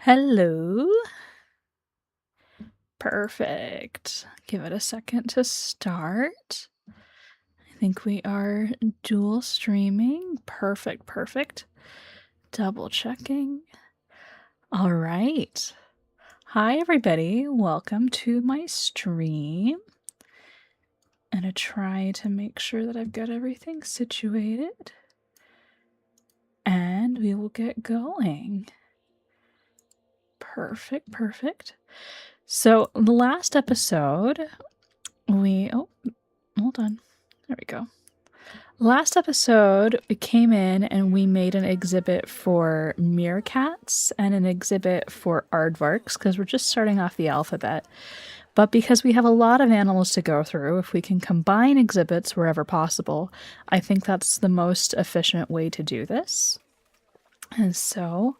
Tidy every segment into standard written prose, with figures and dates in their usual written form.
Hello. Perfect. Give it a second to start. I think we are dual streaming. Perfect. Double checking. All right. Hi, everybody. Welcome to my stream. I'm gonna try to make sure that I've got everything situated. And we will get going. Perfect. So, the last episode, hold on. There we go. Last episode, we came in and we made an exhibit for meerkats and an exhibit for aardvarks because we're just starting off the alphabet. But because we have a lot of animals to go through, if we can combine exhibits wherever possible, I think that's the most efficient way to do this. And so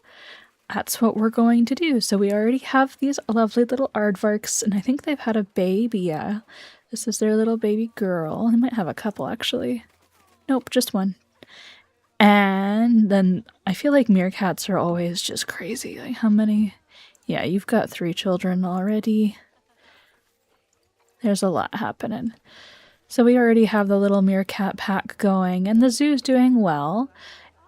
that's what we're going to do. So we already have these lovely little aardvarks, and I think they've had a baby, yeah. This is their little baby girl. They might have a couple, actually. Nope, just one. And then I feel like meerkats are always just crazy. Like, how many? Yeah, you've got 3 children already. There's a lot happening. So we already have the little meerkat pack going, and the zoo's doing well.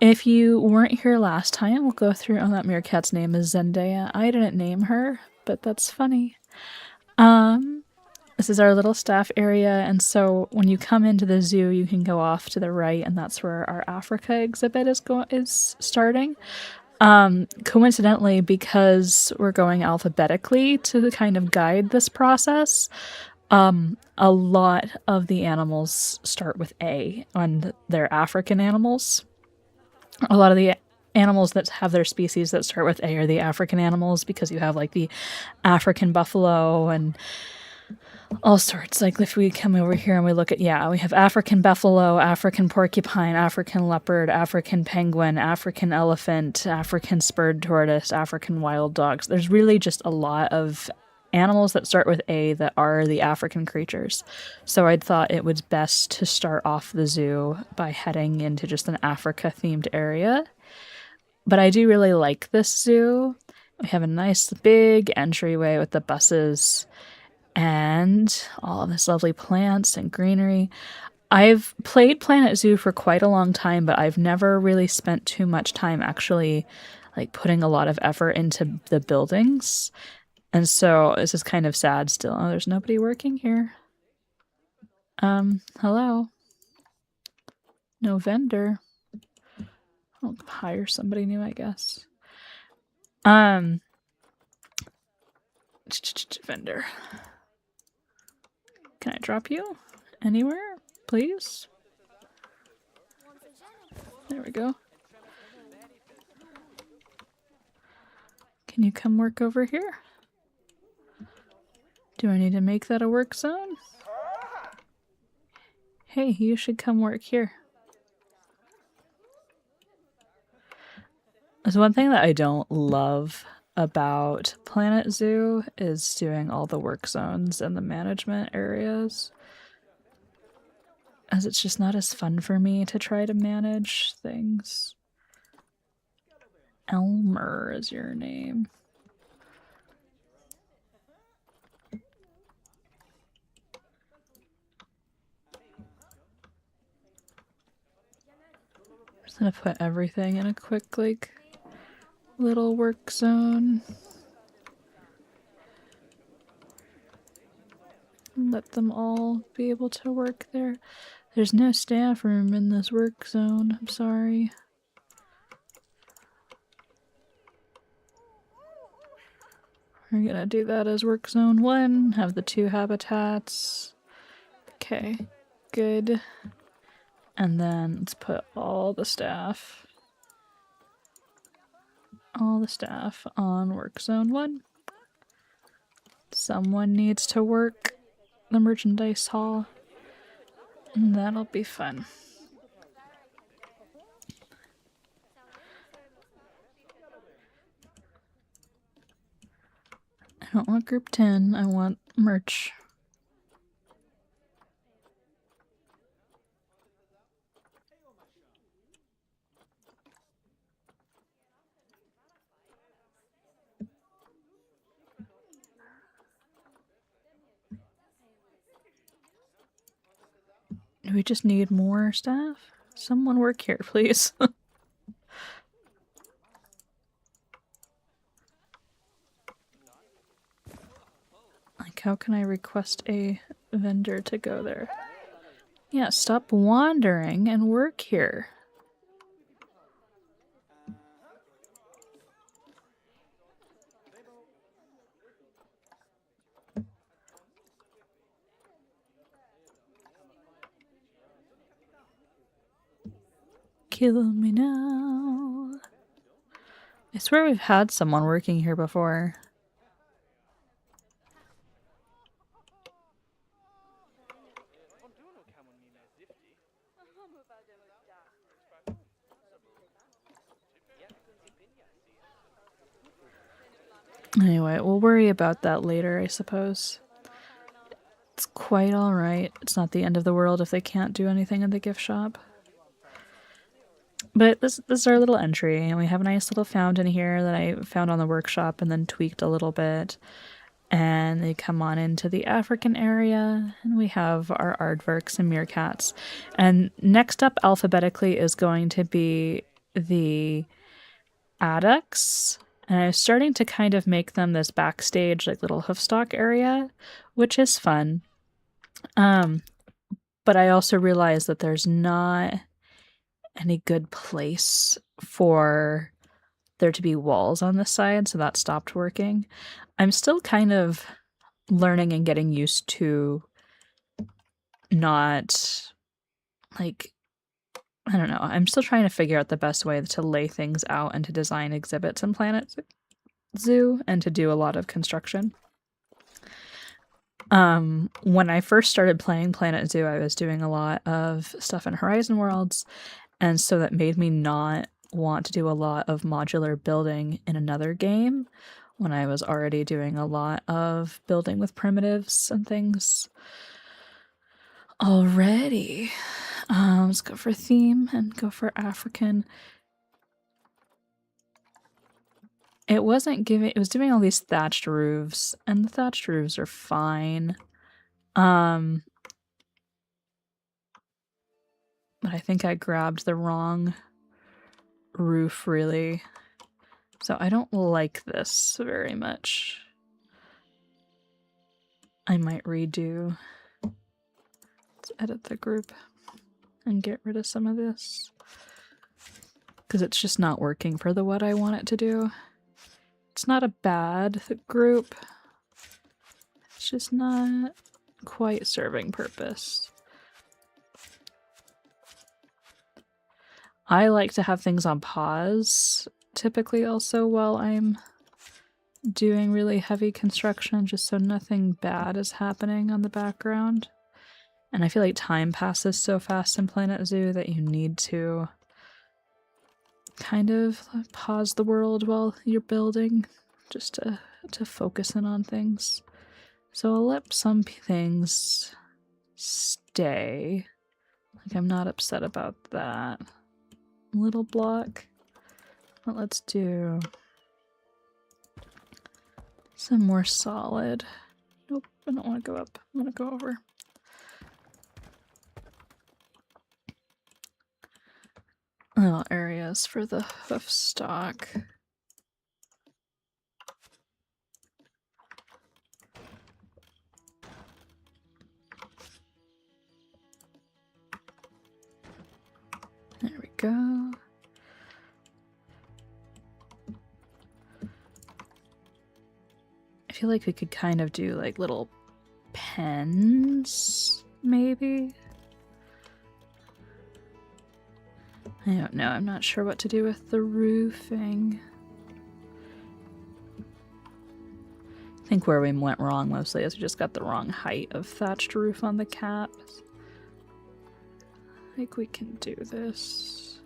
If you weren't here last time, we'll go through. Oh, that meerkat's name is Zendaya. I didn't name her, but that's funny. This is our little staff area, and so when you come into the zoo, you can go off to the right, and that's where our Africa exhibit is starting. Coincidentally, because we're going alphabetically to kind of guide this process, a lot of the animals start with A, and they're African animals. A lot of the animals that have their species that start with A are the African animals, because you have like the African buffalo and all sorts. Like if we come over here and we look at, we have African buffalo, African porcupine, African leopard, African penguin, African elephant, African spurred tortoise, African wild dogs. There's really just a lot of animals that start with A that are the African creatures. So I thought it was best to start off the zoo by heading into just an Africa themed area. But I do really like this zoo. We have a nice big entryway with the buses and all of this lovely plants and greenery. I've played Planet Zoo for quite a long time, but I've never really spent too much time actually like putting a lot of effort into the buildings. And so this is kind of sad still. Oh, there's nobody working here. Hello. No vendor. I'll hire somebody new, I guess. Vendor. Can I drop you anywhere, please? There we go. Can you come work over here? Do I need to make that a work zone? Hey, you should come work here. There's one thing that I don't love about Planet Zoo is doing all the work zones and the management areas, as it's just not as fun for me to try to manage things. Elmer is your name. I'm just gonna put everything in a quick, like, little work zone. Let them all be able to work there. There's no staff room in this work zone. I'm sorry. We're gonna do that as work zone 1. Have the 2 habitats. Okay, good. And then let's put all the staff on work zone 1. Someone needs to work the merchandise hall, and that'll be fun. I don't want group 10, I want merch. Do we just need more staff? Someone work here, please. Like, how can I request a vendor to go there? Yeah, stop wandering and work here. Kill me now. I swear we've had someone working here before. Anyway, we'll worry about that later, I suppose. It's quite alright. It's not the end of the world if they can't do anything in the gift shop. But this is our little entry, and we have a nice little fountain here that I found on the workshop and then tweaked a little bit. And they come on into the African area, and we have our aardvarks and meerkats. And next up alphabetically is going to be the Addax. And I was starting to kind of make them this backstage, like little hoofstock area, which is fun. But I also realized that there's not any good place for there to be walls on this side, so that stopped working. I'm still kind of learning and getting used to not, like, I don't know. I'm still trying to figure out the best way to lay things out and to design exhibits in Planet Zoo and to do a lot of construction. When I first started playing Planet Zoo, I was doing a lot of stuff in Horizon Worlds, and so that made me not want to do a lot of modular building in another game when I was already doing a lot of building with primitives and things already. Let's go for theme and go for African. It was doing all these thatched roofs, and the thatched roofs are fine. But I think I grabbed the wrong roof, really. So I don't like this very much. I might redo. Let's edit the group and get rid of some of this, because it's just not working for what I want it to do. It's not a bad group. It's just not quite serving purpose. I like to have things on pause, typically also while I'm doing really heavy construction, just so nothing bad is happening on the background. And I feel like time passes so fast in Planet Zoo that you need to kind of pause the world while you're building, just to focus in on things. So I'll let some things stay. Like, I'm not upset about that. Little block. But let's do some more solid. Nope, I don't want to go up. I want to go over. Little areas for the hoof stock. There we go. I feel like we could kind of do like little pens, maybe? I don't know, I'm not sure what to do with the roofing. I think where we went wrong mostly is we just got the wrong height of thatched roof on the caps. I think we can do this.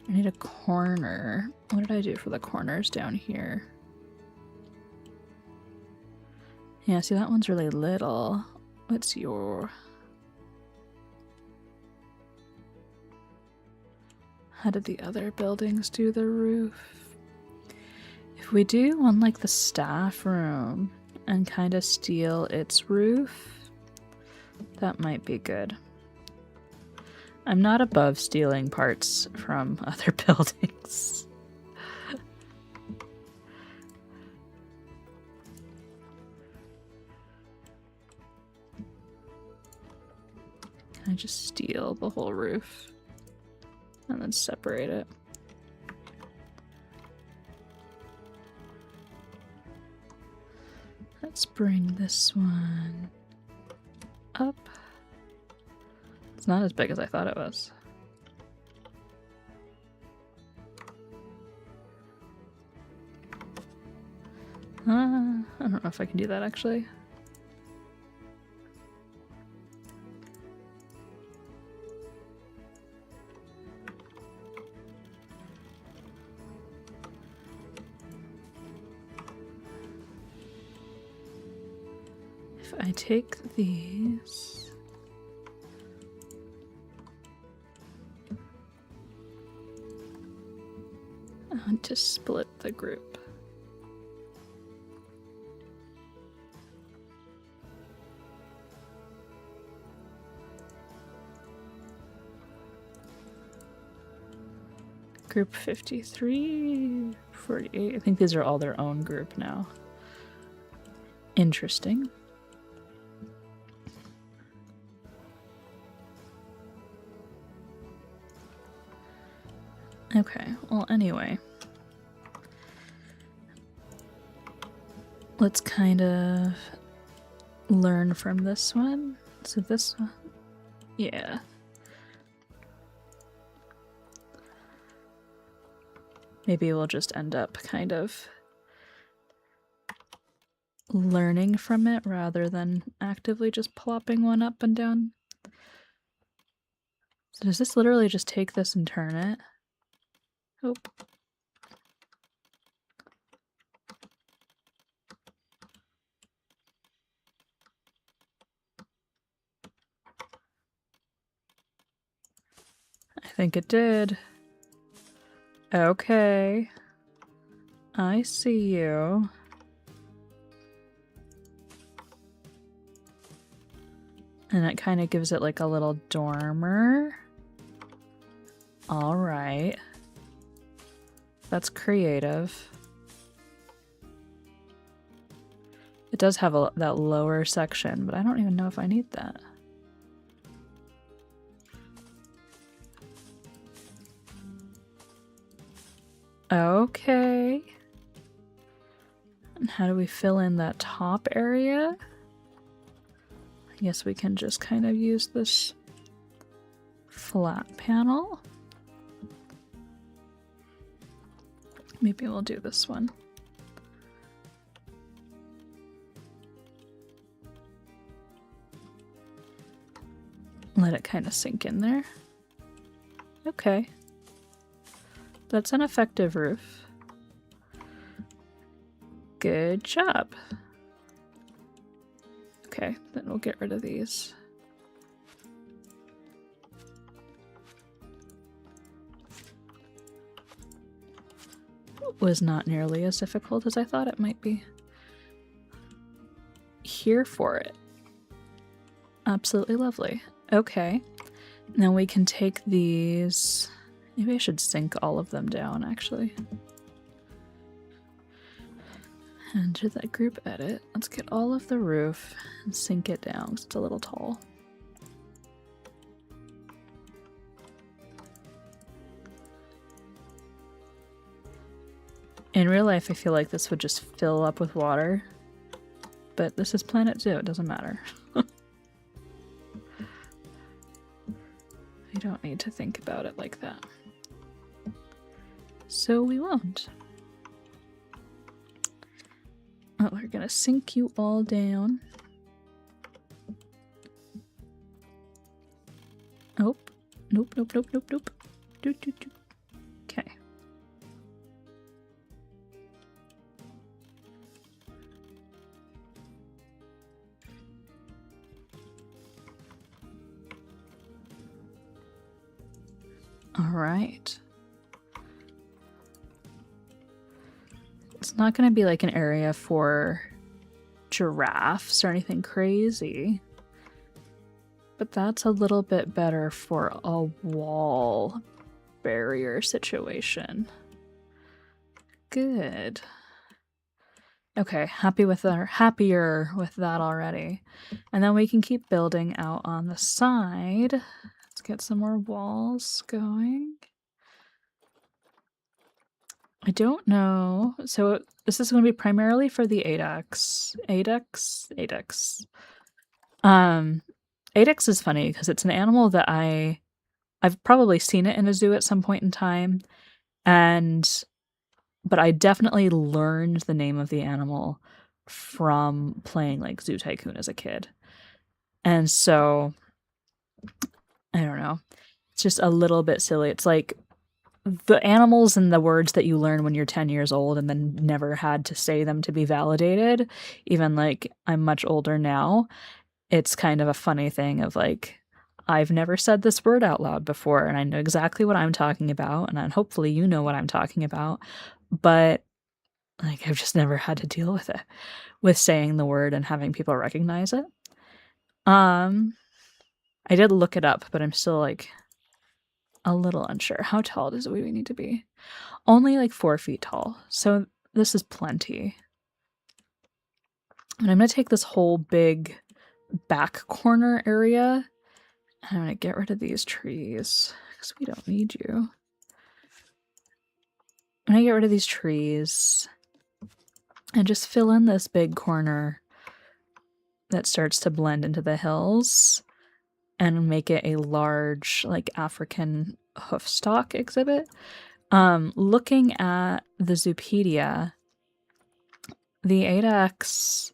I need a corner. What did I do for the corners down here? Yeah, see, that one's really little. What's your... How did the other buildings do the roof? If we do one like the staff room and kind of steal its roof, that might be good. I'm not above stealing parts from other buildings. I just steal the whole roof and then separate it. Let's bring this one up. It's not as big as I thought it was. I don't know if I can do that actually. If I take these, I want to split the group. Group 53, 48. I think these are all their own group now. Interesting. Okay, well, anyway. Let's kind of learn from this one. So this one, yeah. Maybe we'll just end up kind of learning from it rather than actively just plopping one up and down. So does this literally just take this and turn it? Oh. I think it did. Okay. I see you. And it kind of gives it like a little dormer. All right. That's creative. It does have that lower section, but I don't even know if I need that. Okay. And how do we fill in that top area? I guess we can just kind of use this flat panel. Maybe we'll do this one. Let it kind of sink in there. Okay. That's an effective roof. Good job. Okay, then we'll get rid of these. Was not nearly as difficult as I thought it might be. Here for it. Absolutely lovely. Okay, now we can take these. Maybe I should sink all of them down, actually. And to that group edit, let's get all of the roof and sink it down because it's a little tall. In real life, I feel like this would just fill up with water, but this is Planet Zoo, it doesn't matter. I don't need to think about it like that. So we won't. Oh, we're gonna sink you all down. Oh, nope, nope, nope, nope, nope. Doot, doot, doot. Okay. All right. It's not going to be like an area for giraffes or anything crazy. But that's a little bit better for a wall barrier situation. Good. Okay, happier with that already. And then we can keep building out on the side. Let's get some more walls going. I don't know. So this is going to be primarily for the Addax. Addax. Addax is funny because it's an animal that I've probably seen it in a zoo at some point in time, but I definitely learned the name of the animal from playing like Zoo Tycoon as a kid. And so I don't know. It's just a little bit silly. It's like the animals and the words that you learn when you're 10 years old and then never had to say them to be validated. Even like I'm much older now. It's kind of a funny thing of like, I've never said this word out loud before and I know exactly what I'm talking about. And hopefully you know what I'm talking about. But like, I've just never had to deal with it, with saying the word and having people recognize it. I did look it up, but I'm still like a little unsure. How tall does we need to be? Only like 4 feet tall. So this is plenty. And I'm going to take this whole big back corner area. And I'm going to get rid of these trees because we don't need you. I'm going to get rid of these trees and just fill in this big corner that starts to blend into the hills and make it a large, like, African hoofstock exhibit. Looking at the Zoopedia, the Addax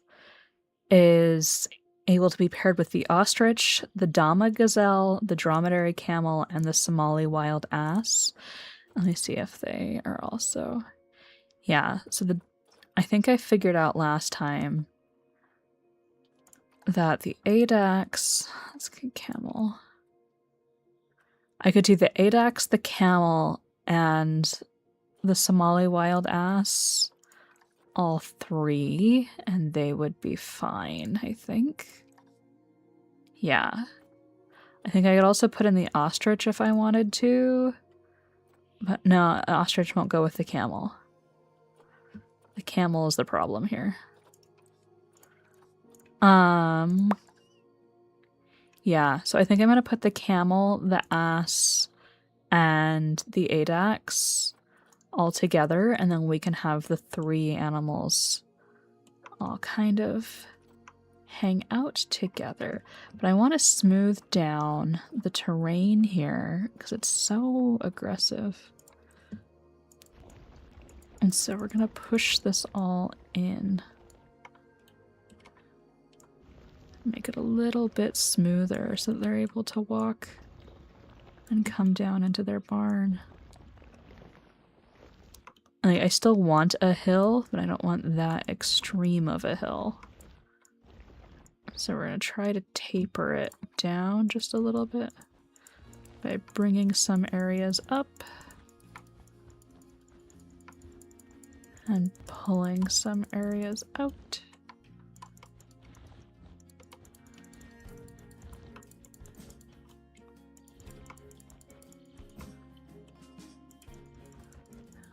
is able to be paired with the ostrich, the Dama gazelle, the Dromedary camel, and the Somali Wild Ass. Let me see if they are also... Yeah, so I think I figured out last time that the Addax... Let's get camel. I could do the Addax, the camel, and the Somali Wild Ass, all 3, and they would be fine, I think. Yeah. I think I could also put in the ostrich if I wanted to, but no, ostrich won't go with the camel. The camel is the problem here. Yeah, so I think I'm going to put the camel, the ass, and the Addax all together, and then we can have the 3 animals all kind of hang out together. But I want to smooth down the terrain here because it's so aggressive. And so we're going to push this all in. Make it a little bit smoother so that they're able to walk and come down into their barn. Like, I still want a hill, but I don't want that extreme of a hill. So we're going to try to taper it down just a little bit by bringing some areas up and pulling some areas out.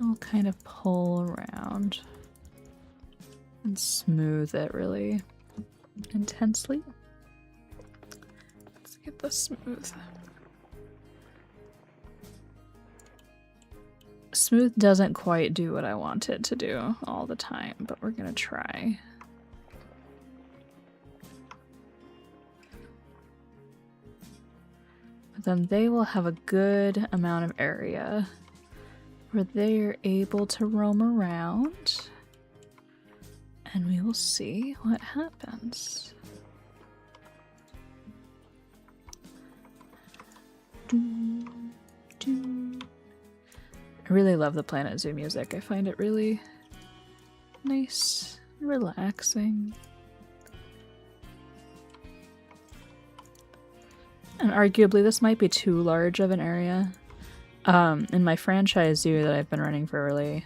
I'll kind of pull around and smooth it really intensely. Let's get this smooth. Smooth doesn't quite do what I want it to do all the time, but we're gonna try. But then they will have a good amount of area where they are able to roam around, and we will see what happens. I really love the Planet Zoo music. I find it really nice, relaxing. And arguably this might be too large of an area. In my franchise zoo that I've been running for a really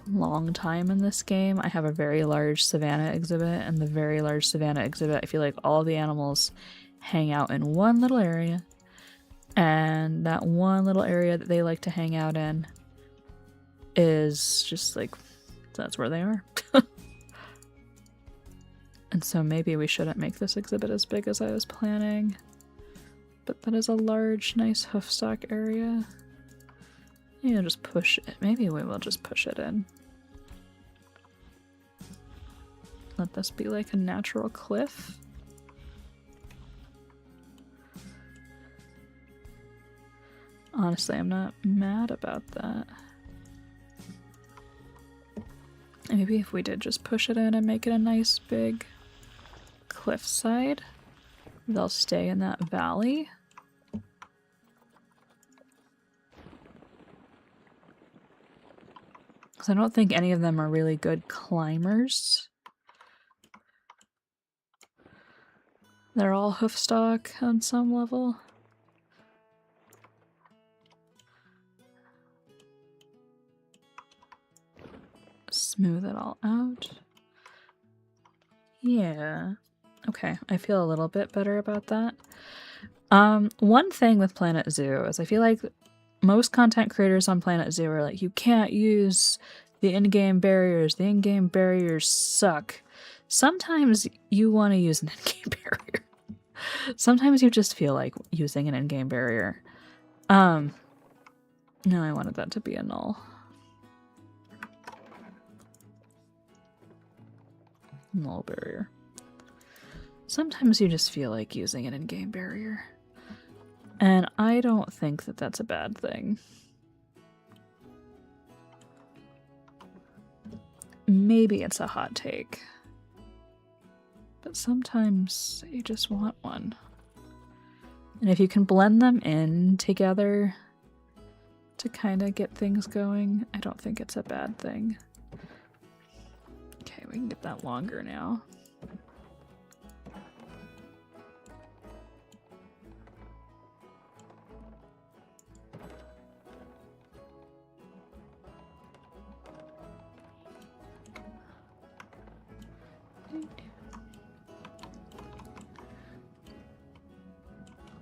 long time in this game, I have a very large savanna exhibit, and the very large savanna exhibit, I feel like all the animals hang out in one little area, and that one little area that they like to hang out in is just like, that's where they are. And so maybe we shouldn't make this exhibit as big as I was planning. But that is a large, nice hoofstock area. Maybe I'll just push it. Maybe we will just push it in. Let this be like a natural cliff. Honestly, I'm not mad about that. Maybe if we did just push it in and make it a nice big cliffside, they'll stay in that valley. Because I don't think any of them are really good climbers. They're all hoofstock on some level. Smooth it all out. Yeah. Okay, I feel a little bit better about that. One thing with Planet Zoo is I feel like most content creators on Planet Zoo are like, you can't use the in-game barriers. The in-game barriers suck. Sometimes you want to use an in-game barrier. Sometimes you just feel like using an in-game barrier. No, I wanted that to be a null. Null barrier. Sometimes you just feel like using an in-game barrier. And I don't think that that's a bad thing. Maybe it's a hot take. But sometimes you just want one. And if you can blend them in together to kind of get things going, I don't think it's a bad thing. Okay, we can get that longer now.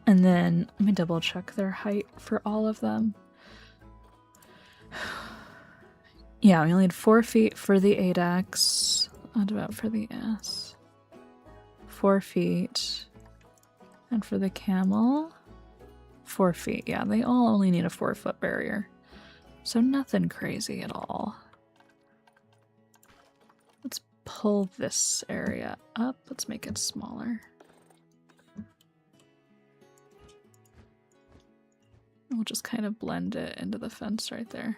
And then let me double check their height for all of them. Yeah, we only need 4 feet for the Addax. What about for the S? 4 feet. And for the camel, 4 feet. Yeah, they all only need a 4-foot barrier. So nothing crazy at all. Let's pull this area up. Let's make it smaller. We'll just kind of blend it into the fence right there.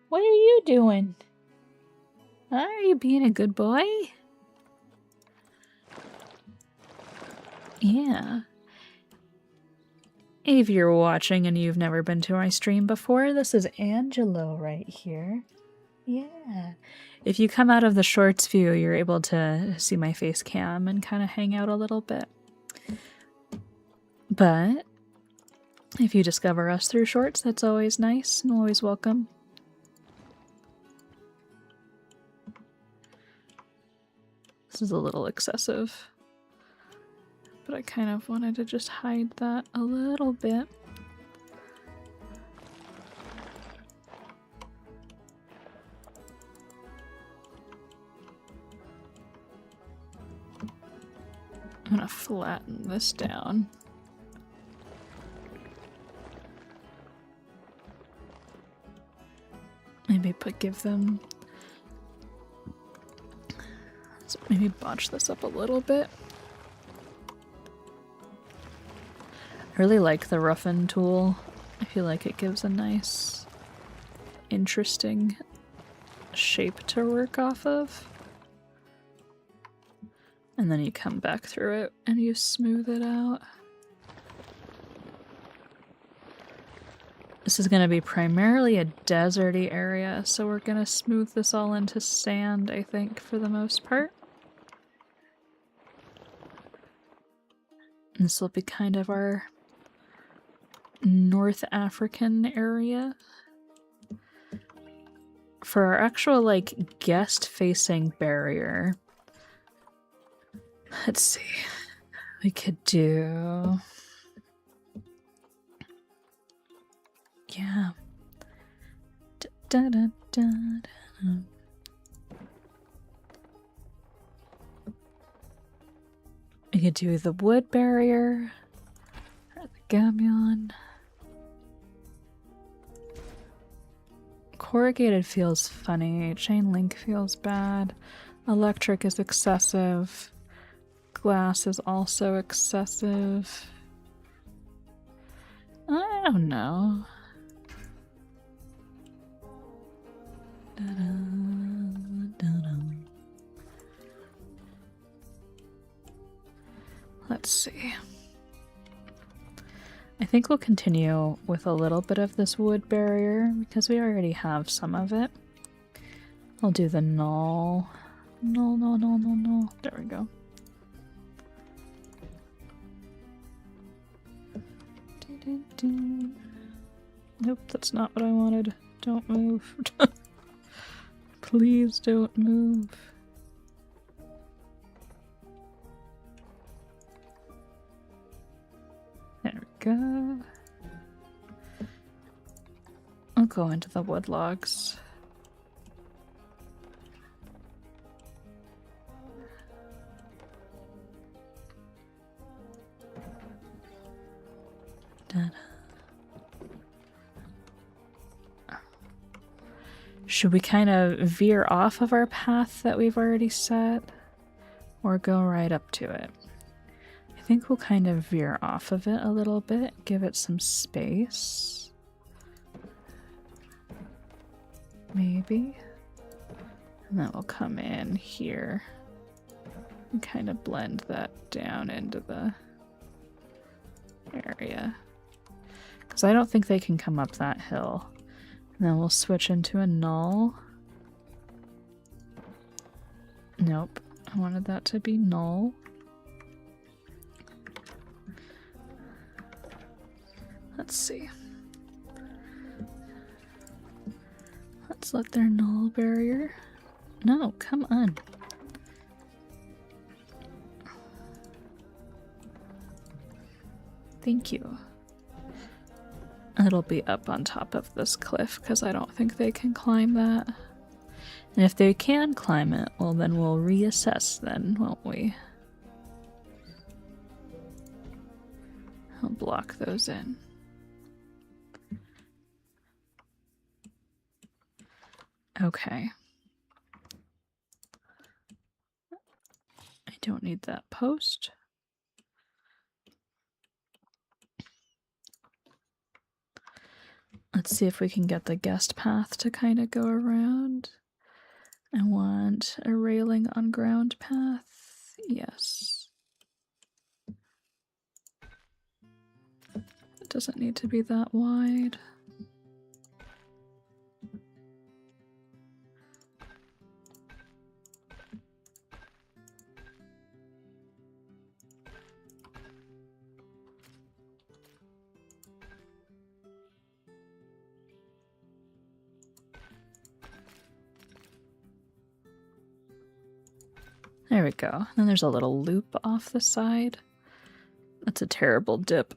What are you doing? Are you being a good boy? Yeah. If you're watching and you've never been to my stream before, this is Angelo right here. Yeah. If you come out of the shorts view, you're able to see my face cam and kind of hang out a little bit. But if you discover us through shorts, that's always nice and always welcome. This is a little excessive, but I kind of wanted to just hide that a little bit. I'm gonna flatten this down. Maybe give them... Let's maybe botch this up a little bit. I really like the roughen tool. I feel like it gives a nice, interesting shape to work off of. And then you come back through it and you smooth it out. This is going to be primarily a deserty area, so we're going to smooth this all into sand, I think, for the most part. And this will be kind of our North African area. For our actual, like, guest-facing barrier, Let's see. We could do... Yeah. Da, da, da, da. We could do the wood barrier, or the gabion. Corrugated feels funny. Chain link feels bad. Electric is excessive. Glass is also excessive. I don't know. Let's see. I think we'll continue with a little bit of this wood barrier because we already have some of it. I'll do the null. No, no, no, no, no. There we go. Nope, that's not what I wanted. Don't move. Please don't move. There we go. I'll go into the wood logs. Should we kind of veer off of our path that we've already set, or go right up to it? I think we'll kind of veer off of it a little bit, give it some space. Maybe. And then we'll come in here and kind of blend that down into the area. Because I don't think they can come up that hill. And then we'll switch into a null. Nope. I wanted that to be null. Let's see. Let's let their null barrier. No, come on. Thank you. It'll be up on top of this cliff because I don't think they can climb that. And if they can climb it, well then we'll reassess then, won't we? I'll block those in. Okay. I don't need that post. Let's see if we can get the guest path to kind of go around. I want a railing on ground path. Yes. It doesn't need to be that wide. There we go. Then there's a little loop off the side. That's a terrible dip.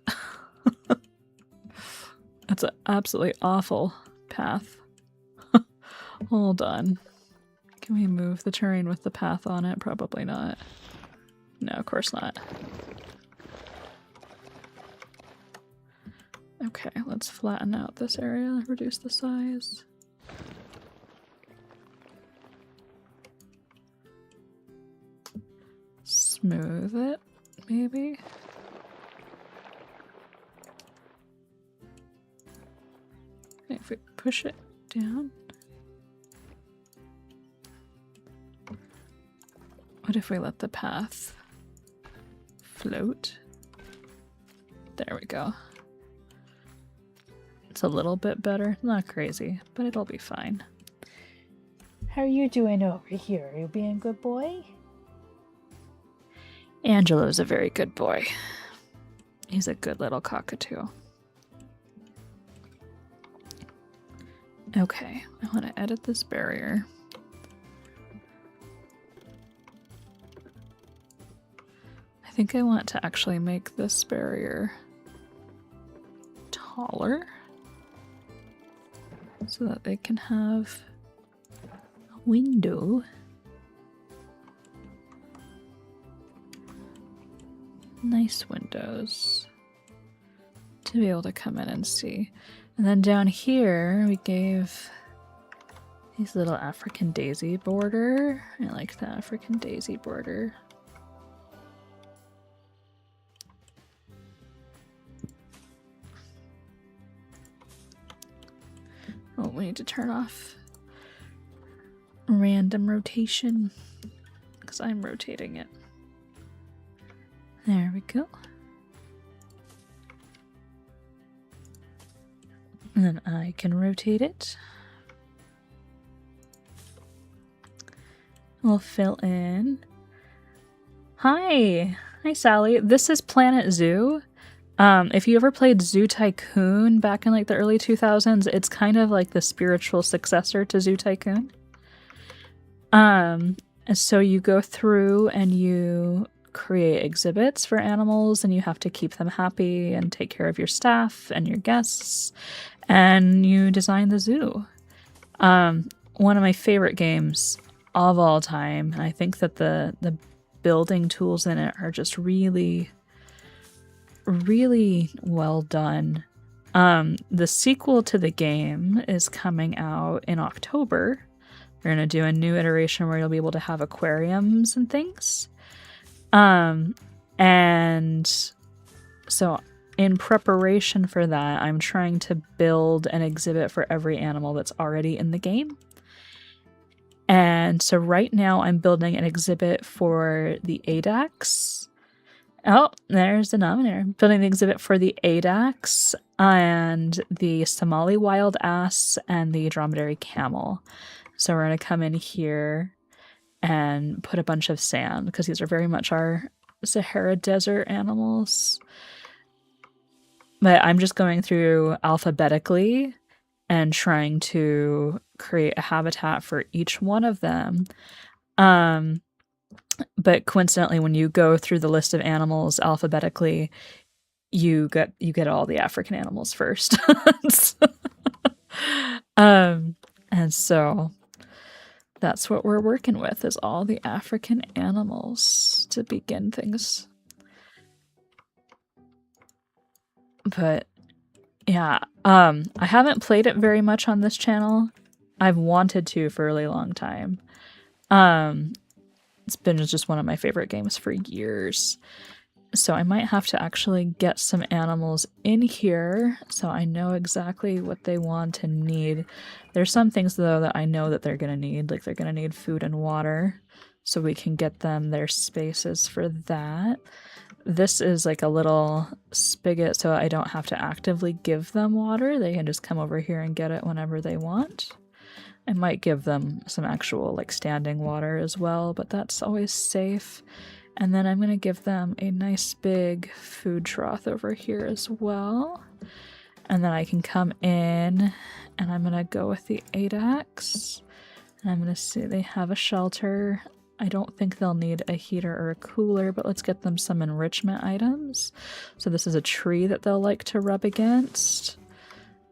That's an absolutely awful path. Hold on. Can we move the terrain with the path on it? Probably not. No, of course not. Okay, let's flatten out this area, reduce the size. Smooth it, maybe. If we push it down. What if we let the path float? There we go. It's a little bit better. Not crazy, but it'll be fine. How are you doing over here? Are you being a good boy? Angelo's a very good boy. He's a good little cockatoo. Okay, I want to edit this barrier. think I want to actually make this barrier taller so that they can have a window. Nice windows to be able to come in and see. And then down here we gave these little African daisy border. I like the African daisy border. Oh, we need to turn off random rotation because I'm rotating it. There we go. And then I can rotate it. We'll fill in. Hi! Hi, Sally. This is Planet Zoo. If you ever played Zoo Tycoon back in like the early 2000s, it's kind of like the spiritual successor to Zoo Tycoon. So you go through and you create exhibits for animals, and you have to keep them happy and take care of your staff and your guests, and you design the zoo. One of my favorite games of all time. I think that the building tools in it are just really, really well done. The sequel to the game is coming out in October. We're going to do a new iteration where you'll be able to have aquariums and things. And so in preparation for that, I'm trying to build an exhibit for every animal that's already in the game. And so right now I'm building an exhibit for the Addax. Oh, there's the nominator. Building the exhibit for the Addax and the Somali Wild Ass and the Dromedary Camel. So we're going to come in here and put a bunch of sand because these are very much our Sahara Desert animals. But I'm just going through alphabetically and trying to create a habitat for each one of them. But coincidentally, when you go through the list of animals alphabetically, you get all the African animals first. And so that's what we're working with, is all the African animals to begin things. But yeah, I haven't played it very much on this channel. I've wanted to for a really long time. It's been just one of my favorite games for years. So I might have to actually get some animals in here so I know exactly what they want and need. There's some things, though, that I know that they're going to need. Like, they're going to need food and water, so we can get them their spaces for that. This is like a little spigot, so I don't have to actively give them water. They can just come over here and get it whenever they want. I might give them some actual, like, standing water as well, but that's always safe. And then I'm going to give them a nice big food trough over here as well. And then I can come in and I'm going to go with the Addax. And I'm going to see they have a shelter. I don't think they'll need a heater or a cooler, but let's get them some enrichment items. So this is a tree that they'll like to rub against.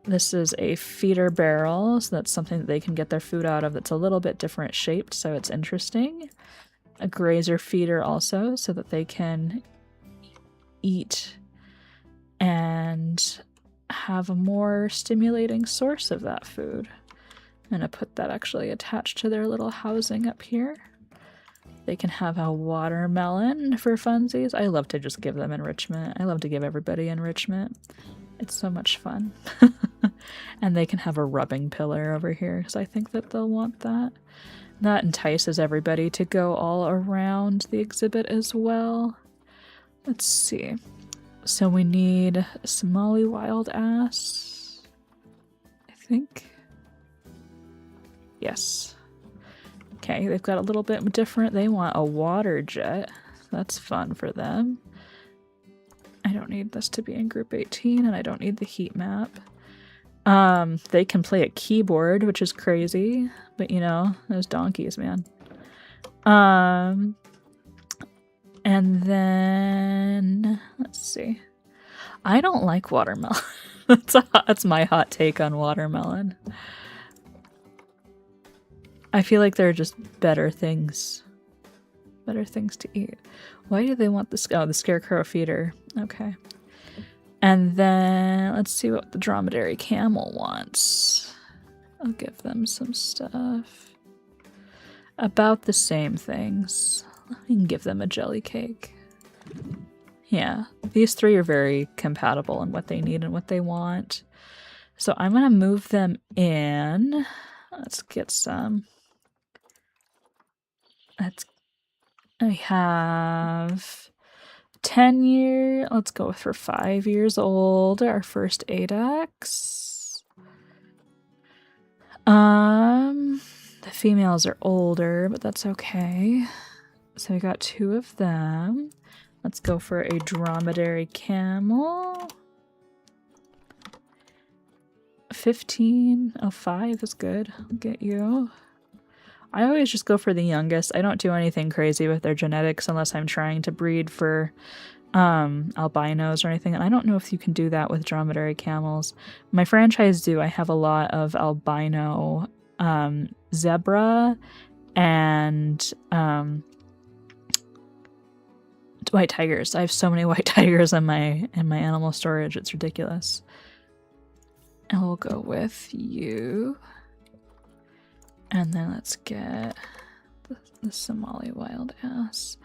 This is a feeder barrel, so that's something that they can get their food out of that's a little bit different shaped, so it's interesting. A grazer feeder also, so that they can eat and have a more stimulating source of that food. I'm going to put that actually attached to their little housing up here. They can have a watermelon for funsies. I love to just give them enrichment. I love to give everybody enrichment. It's so much fun. And they can have a rubbing pillar over here because I think that they'll want that. That entices everybody to go all around the exhibit as well. Let's see. So we need Somali Wild Ass, I think. Yes. Okay, they've got a little bit different. They want a water jet. That's fun for them. I don't need this to be in group 18, and I don't need the heat map. They can play a keyboard, which is crazy, but you know, those donkeys, man. And then, let's see. I don't like watermelon. That's my hot take on watermelon. I feel like there are just better things. Better things to eat. Why do they want this? Oh, the scarecrow feeder. Okay. And then let's see what the dromedary camel wants. I'll give them some stuff. About the same things. I can give them a jelly cake. Yeah, these three are very compatible in what they need and what they want. So I'm gonna move them in. Let's get some. I have 10 year. Let's go for 5 years old. Our first Addax. The females are older, but that's okay. So we got 2 of them. Let's go for a dromedary camel. 15. Oh, 5 is good. I'll get you. I always just go for the youngest. I don't do anything crazy with their genetics unless I'm trying to breed for albinos or anything. And I don't know if you can do that with dromedary camels. My franchise do. I have a lot of albino zebra and white tigers. I have so many white tigers in my animal storage. It's ridiculous. And we'll go with you. And then let's get the Somali Wild Ass.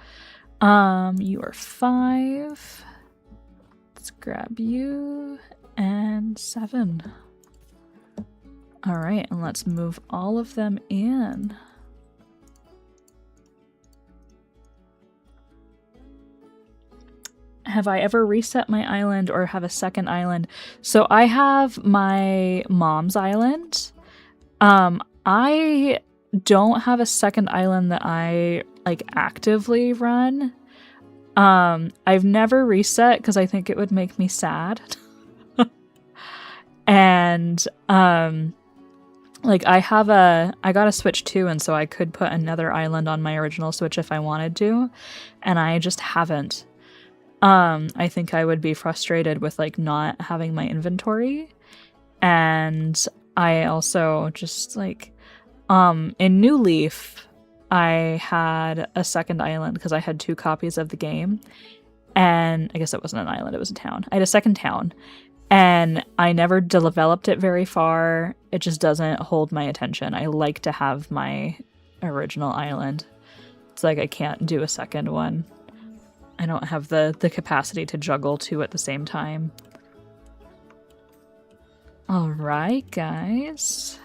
You are 5. Let's grab you. And 7. Alright, and let's move all of them in. Have I ever reset my island or have a second island? So I have my mom's island. I don't have a second island that I like actively run. I've never reset because I think it would make me sad. And like I got a Switch 2, and so I could put another island on my original Switch if I wanted to, and I just haven't. I think I would be frustrated with like not having my inventory. And I also just like in New Leaf I had a second island because I had 2 copies of the game, and I guess it wasn't an island, it was a town. I had a second town, and I never developed it very far. It just doesn't hold my attention. I like to have my original island. It's like I can't do a second one. I don't have the capacity to juggle 2 at the same time. Alright, guys.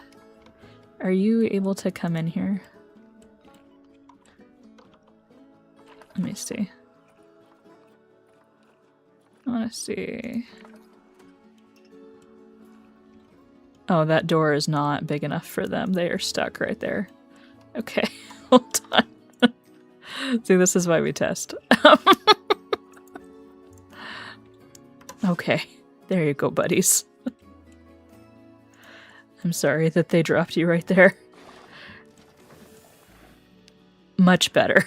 Are you able to come in here? Let me see. I want to see. Oh, that door is not big enough for them. They are stuck right there. Okay, hold on. See, this is why we test. Okay, there you go, buddies. I'm sorry that they dropped you right there. Much better.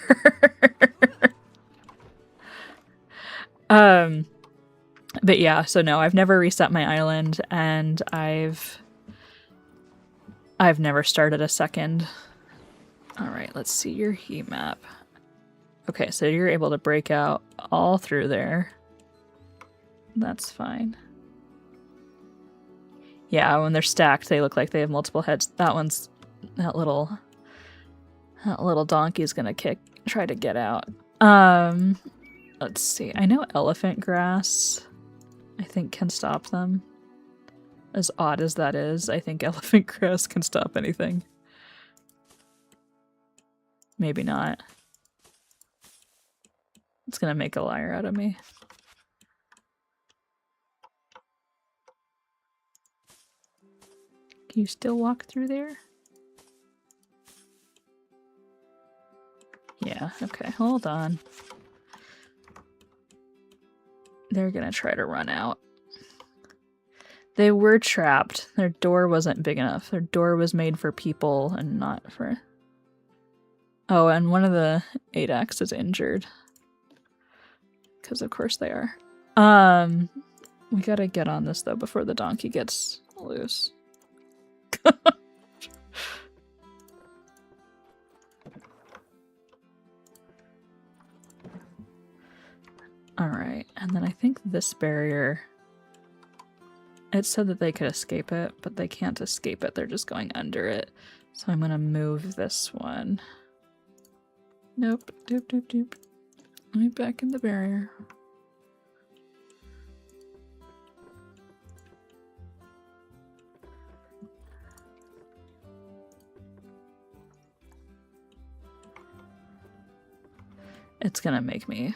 But yeah, so no, I've never reset my island, and I've never started a second. Alright, let's see your heat map. Okay, so you're able to break out all through there. That's fine. Yeah, when they're stacked, they look like they have multiple heads. That little donkey's gonna try to get out. Let's see. I know elephant grass, I think, can stop them. As odd as that is, I think elephant grass can stop anything. Maybe not. It's gonna make a liar out of me. Can you still walk through there? Yeah, okay, hold on. They're gonna try to run out. They were trapped. Their door wasn't big enough. Their door was made for people and not for... Oh, and one of the Addax is injured. because of course they are. We gotta get on this though before the donkey gets loose. Alright, and then I think this barrier, it said that they could escape it, but they can't escape it, they're just going under it. So I'm gonna move this one. Nope, doop doop doop. Let me back in the barrier. It's gonna make me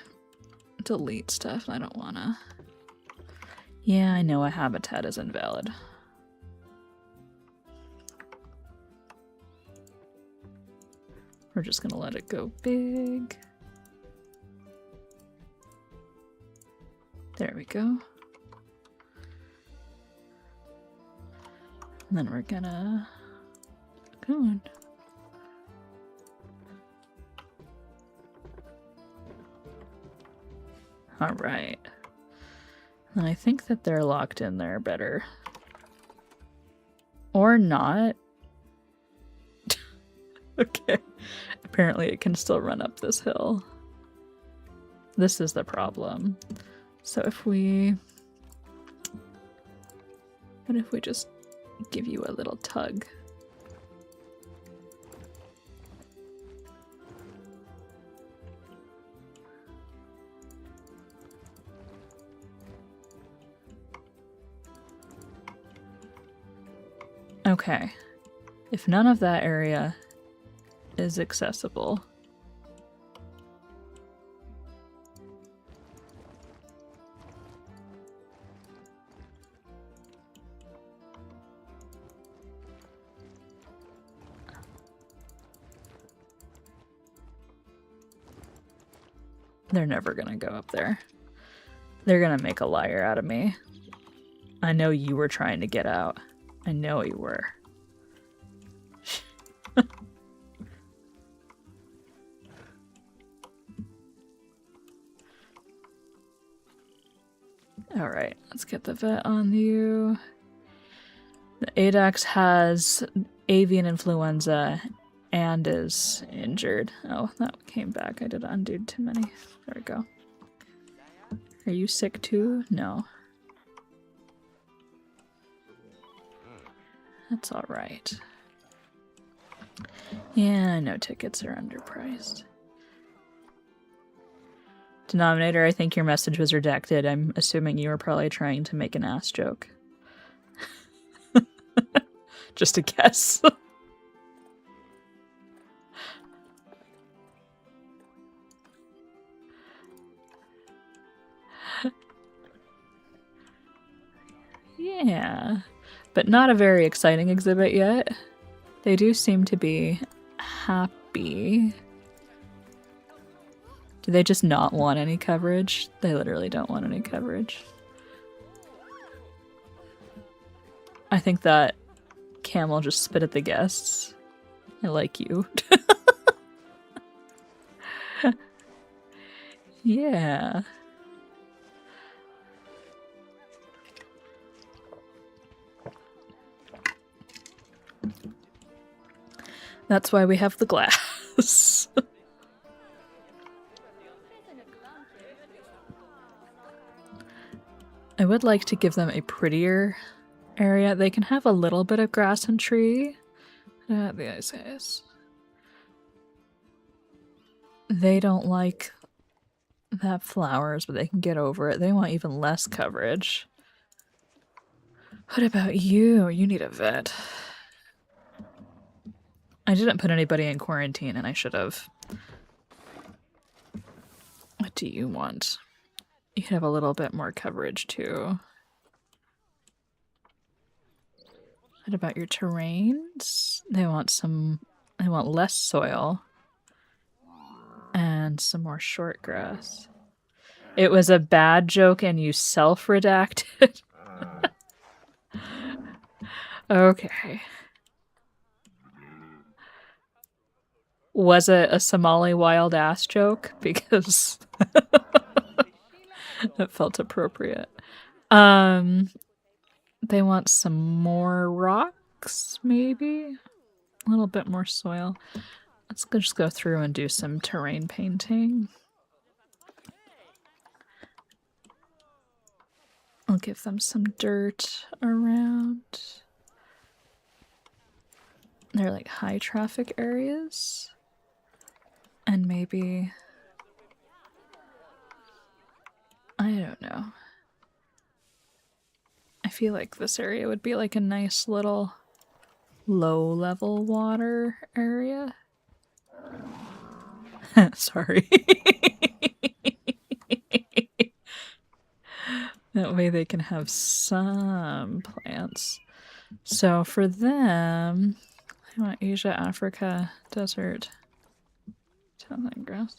delete stuff. I don't wanna. Yeah, I know a habitat is invalid. We're just gonna let it go big. There we go. And then we're gonna go on. All right. And I think that they're locked in there better. Or not. Okay. Apparently it can still run up this hill. This is the problem. So if we... What if we just give you a little tug? Okay. If none of that area is accessible, they're never gonna go up there. They're gonna make a liar out of me. I know you were trying to get out. I know you were. Alright, let's get the vet on you. The Addax has avian influenza and is injured. Oh, that came back. I did undo too many. There we go. Are you sick too? No. That's alright. Yeah, I know tickets are underpriced. Denominator, I think your message was redacted. I'm assuming you were probably trying to make an ass joke. Just a guess. Yeah. But not a very exciting exhibit yet. They do seem to be happy. Do they just not want any coverage? They literally don't want any coverage. I think that camel just spit at the guests. I like you. Yeah. That's why we have the glass. I would like to give them a prettier area. They can have a little bit of grass and tree. The ice guys. They don't like that flowers, but they can get over it. They want even less coverage. What about you? You need a vet. I didn't put anybody in quarantine, and I should have. What do you want? You have a little bit more coverage, too. What about your terrains? They want less soil. And some more short grass. It was a bad joke, and you self-redacted? Okay. Was it a Somali Wild Ass joke? Because That felt appropriate. They want some more rocks, maybe? A little bit more soil. Let's just go through and do some terrain painting. I'll give them some dirt around. They're like high traffic areas. And maybe... I don't know. I feel like this area would be like a nice little low-level water area. Sorry. That way they can have some plants. So for them, I want Asia, Africa, desert, townland grass.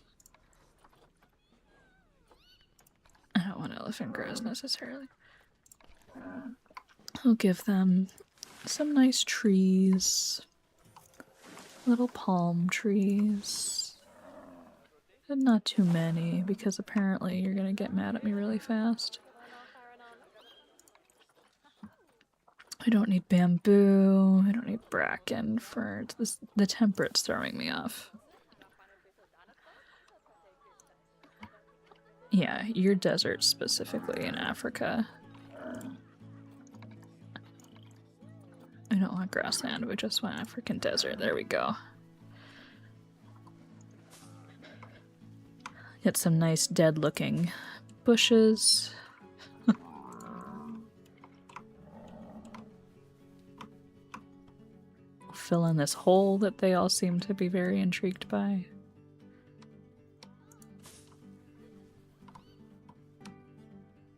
I don't want elephant grass necessarily. I'll give them some nice trees. Little palm trees. And not too many, because apparently you're gonna get mad at me really fast. I don't need bamboo. I don't need bracken for the temperate's throwing me off. Yeah, your desert specifically in Africa. I don't want grassland, we just want African desert. There we go. Get some nice dead looking bushes. Fill in this hole that they all seem to be very intrigued by.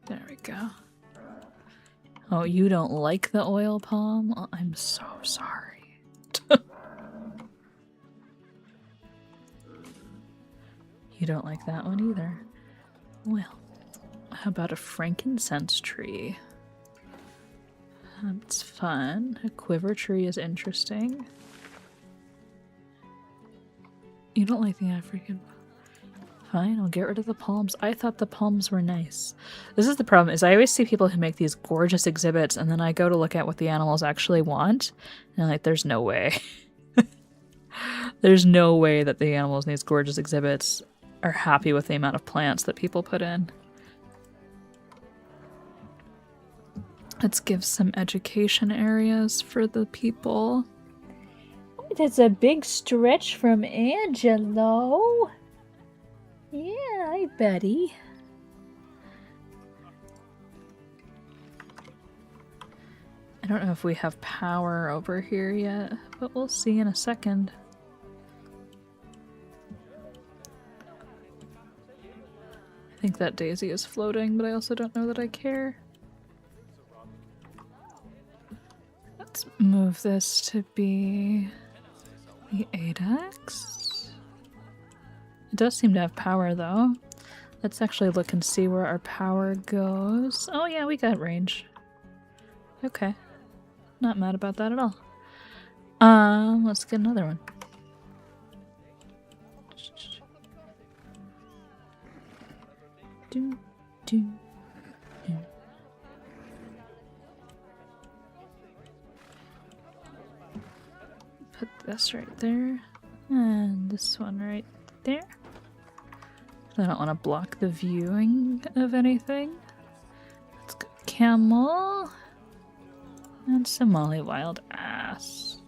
There we go. Oh, you don't like the oil palm? Oh, I'm so sorry. You don't like that one either. Well, how about a frankincense tree? That's fun. A quiver tree is interesting. You don't like the African? Fine, I'll get rid of the palms. I thought the palms were nice. This is the problem, is I always see people who make these gorgeous exhibits and then I go to look at what the animals actually want and I'm like, there's no way. There's no way that the animals in these gorgeous exhibits are happy with the amount of plants that people put in. Let's give some education areas for the people. That's a big stretch from Angelo. Yeah, hi, Betty. I don't know if we have power over here yet, but we'll see in a second. I think that daisy is floating, but I also don't know that I care. Let's move this to be the Addax. It does seem to have power though. Let's actually look and see where our power goes. Oh yeah, we got range. Okay. Not mad about that at all. Let's get another one. Do, do, do. Put this right there, and this one right there. I don't want to block the viewing of anything. Let's go camel and Somali Wild Ass.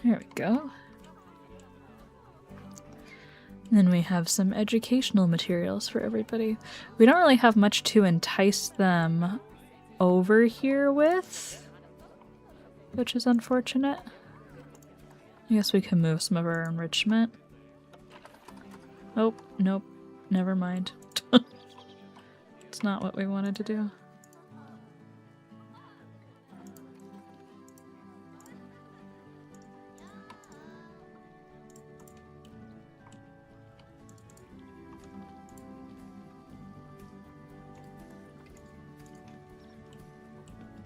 There we go. And then we have some educational materials for everybody. We don't really have much to entice them over here with, which is unfortunate. I guess we can move some of our enrichment. Oh, nope. Never mind. It's not what we wanted to do.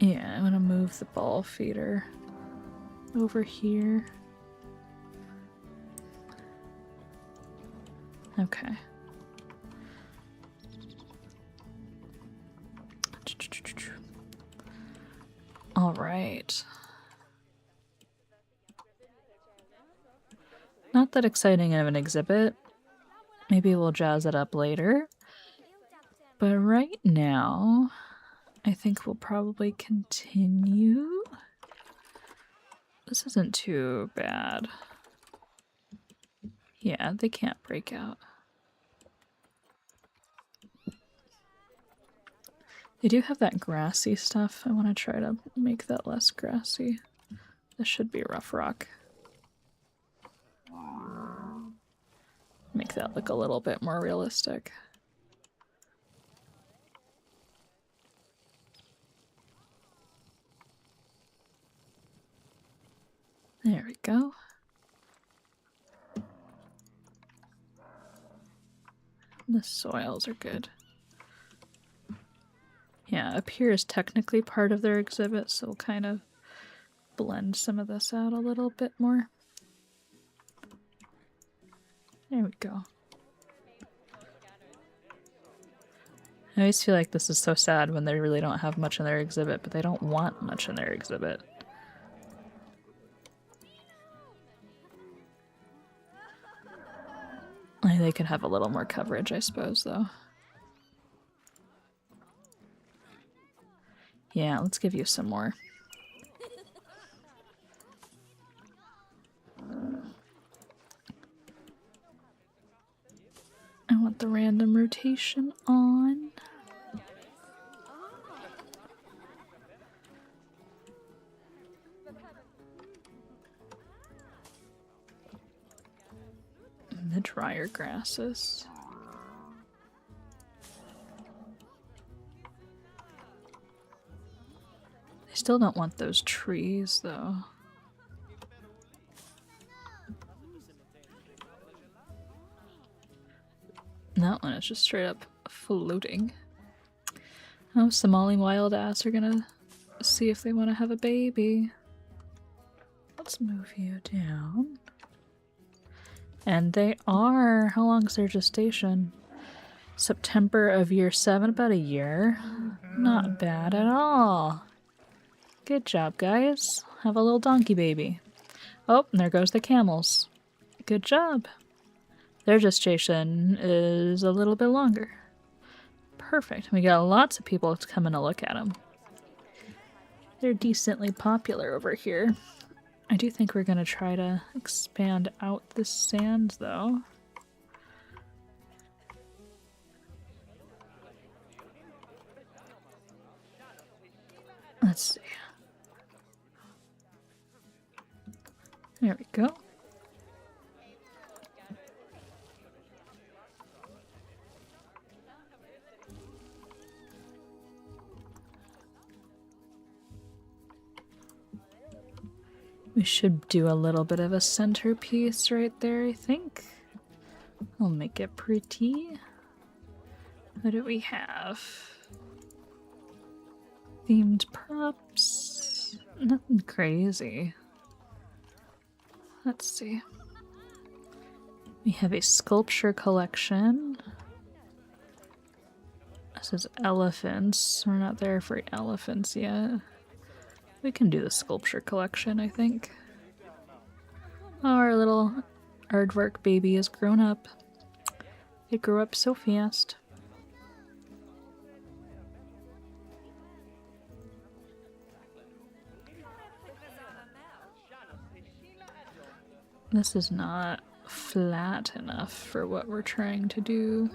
Yeah, I'm gonna move the ball feeder over here. Okay. All right. Not that exciting of an exhibit. Maybe we'll jazz it up later. But right now, I think we'll probably continue. This isn't too bad. Yeah, they can't break out. They do have that grassy stuff. I want to try to make that less grassy. This should be rough rock. Make that look a little bit more realistic. There we go. The soils are good. Yeah, up here is technically part of their exhibit, so we'll kind of blend some of this out a little bit more. There we go. I always feel like this is so sad when they really don't have much in their exhibit, but they don't want much in their exhibit. They could have a little more coverage, I suppose, though. Yeah, let's give you some more. I want the random rotation on. And the drier grasses. I still don't want those trees, though. That one is just straight up floating. Oh, Somali Wild Ass are gonna see if they want to have a baby. Let's move you down. And they are. How long is their gestation? September of year 7, about a year. Not bad at all. Good job, guys. Have a little donkey baby. Oh, and there goes the camels. Good job. Their gestation is a little bit longer. Perfect. We got lots of people coming to look at them. They're decently popular over here. I do think we're going to try to expand out this sand, though. Let's see. There we go. We should do a little bit of a centerpiece right there, I think. I'll make it pretty. What do we have? Themed props. Nothing crazy. Let's see. We have a sculpture collection. This is elephants. We're not there for elephants yet. We can do the sculpture collection, I think. Oh, our little aardvark baby is grown up. It grew up so fast. This is not flat enough for what we're trying to do.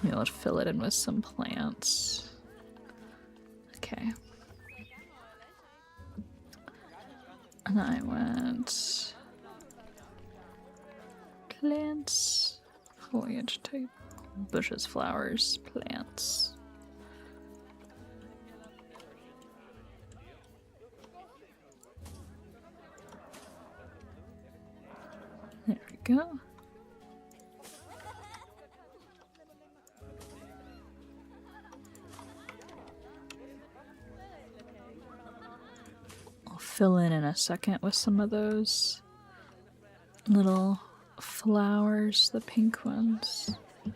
Maybe let's fill it in with some plants. Okay. And I went plants, foliage type, bushes, flowers, plants. There we go. I'll fill in a second with some of those little flowers, the pink ones. Do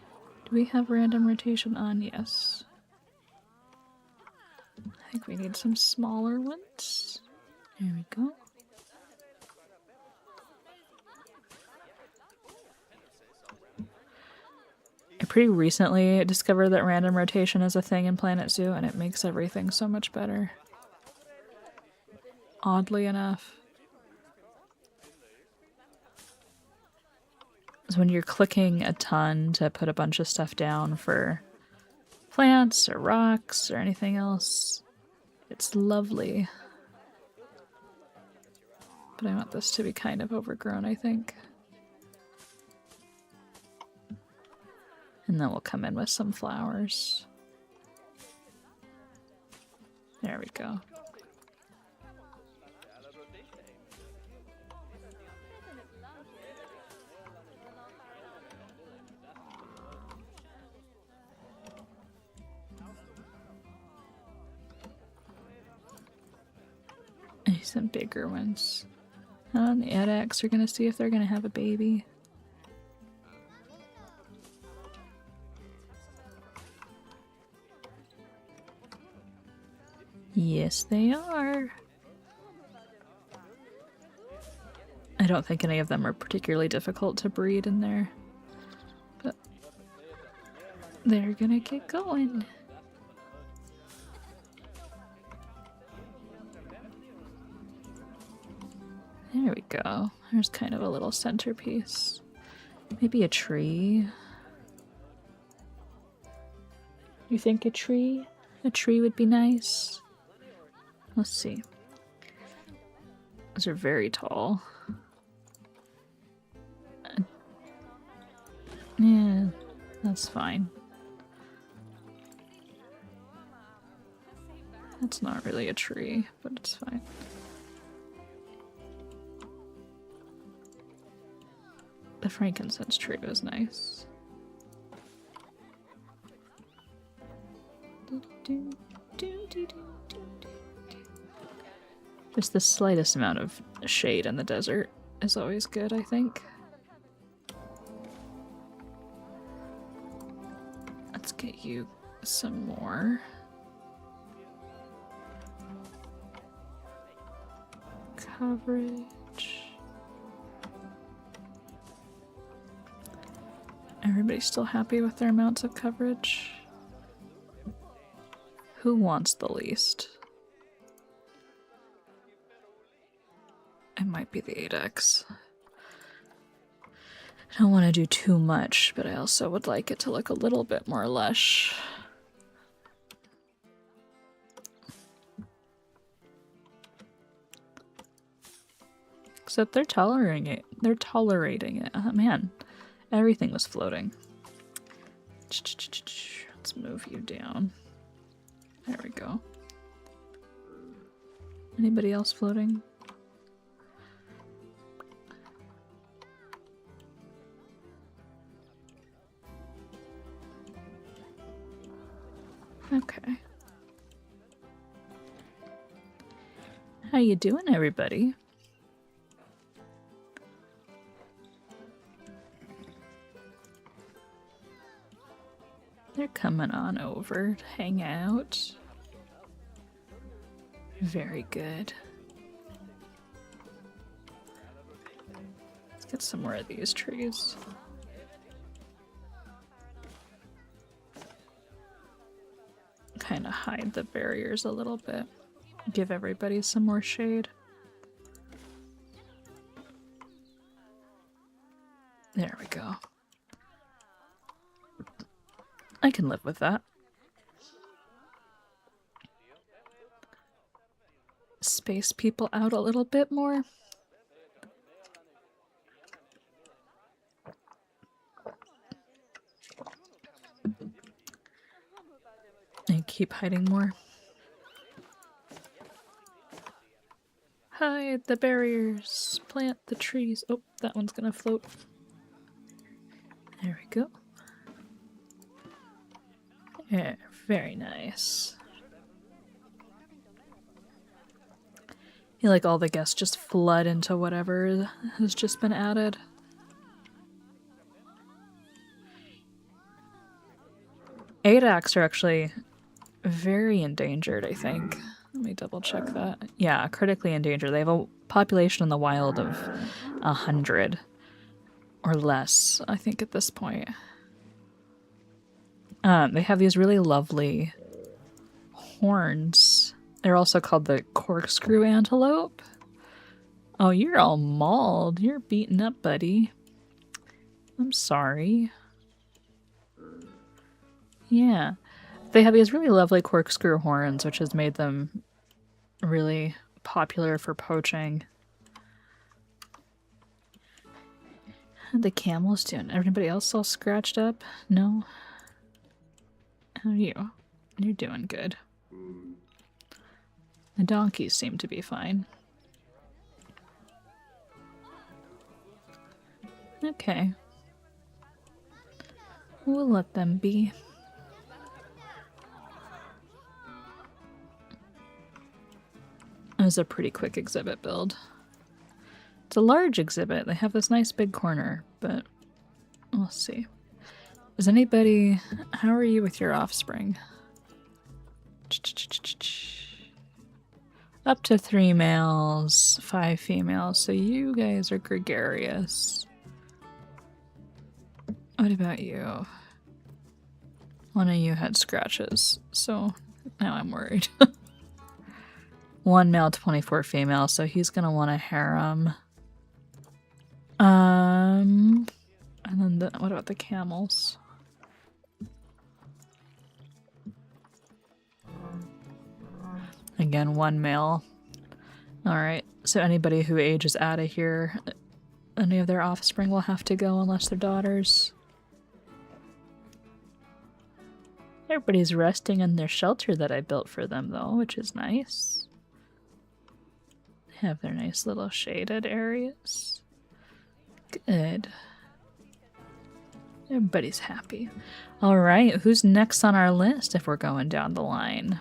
we have random rotation on? Yes. I think we need some smaller ones. There we go. I pretty recently discovered that random rotation is a thing in Planet Zoo, and it makes everything so much better. Oddly enough. So when you're clicking a ton to put a bunch of stuff down for plants or rocks or anything else, it's lovely. But I want this to be kind of overgrown, I think. And then we'll come in with some flowers. There we go. And some bigger ones. And the Addax are gonna see if they're gonna have a baby. Yes, they are. I don't think any of them are particularly difficult to breed in there, but they're gonna get going. There we go. There's kind of a little centerpiece. Maybe a tree. You think a tree? A tree would be nice. Let's see. Those are very tall. Yeah, that's fine. That's not really a tree, but it's fine. The frankincense tree was nice. Just the slightest amount of shade in the desert is always good, I think. Let's get you some more. Coverage. Everybody's still happy with their amounts of coverage? Who wants the least? It might be the Addax. I don't want to do too much, but I also would like it to look a little bit more lush. Except they're tolerating it. They're tolerating it. Man, everything was floating. Let's move you down. There we go. Anybody else floating? Okay. How you doing, everybody? They're coming on over to hang out. Very good. Let's get some more of these trees. Kind of hide the barriers a little bit. Give everybody some more shade. There we go. I can live with that. Space people out a little bit more. And keep hiding more. Hide the barriers. Plant the trees. Oh, that one's gonna float. There we go. Yeah, very nice. I feel like all the guests just flood into whatever has just been added. Addax are actually very endangered, I think. Let me double check that. Yeah, critically endangered. They have a population in the wild of 100 or less, I think, at this point. They have these really lovely horns. They're also called the corkscrew antelope. Oh, you're all mauled. You're beaten up, buddy. I'm sorry. Yeah. They have these really lovely corkscrew horns, which has made them really popular for poaching. How'd the camels doing? Everybody else all scratched up? No? How are you? You're doing good. The donkeys seem to be fine. Okay. We'll let them be. It was a pretty quick exhibit build. It's a large exhibit. They have this nice big corner, but we'll see. Is anybody... How are you with your offspring? Up to 3 males, 5 females, so you guys are gregarious. What about you? One of you had scratches, so now I'm worried. 1 male, 24 female, so he's gonna want a harem. And then what about the camels? Again, 1 male. Alright, so anybody who ages out of here, any of their offspring will have to go unless they're daughters. Everybody's resting in their shelter that I built for them, though, which is nice. They have their nice little shaded areas. Good. Everybody's happy. Alright, who's next on our list if we're going down the line?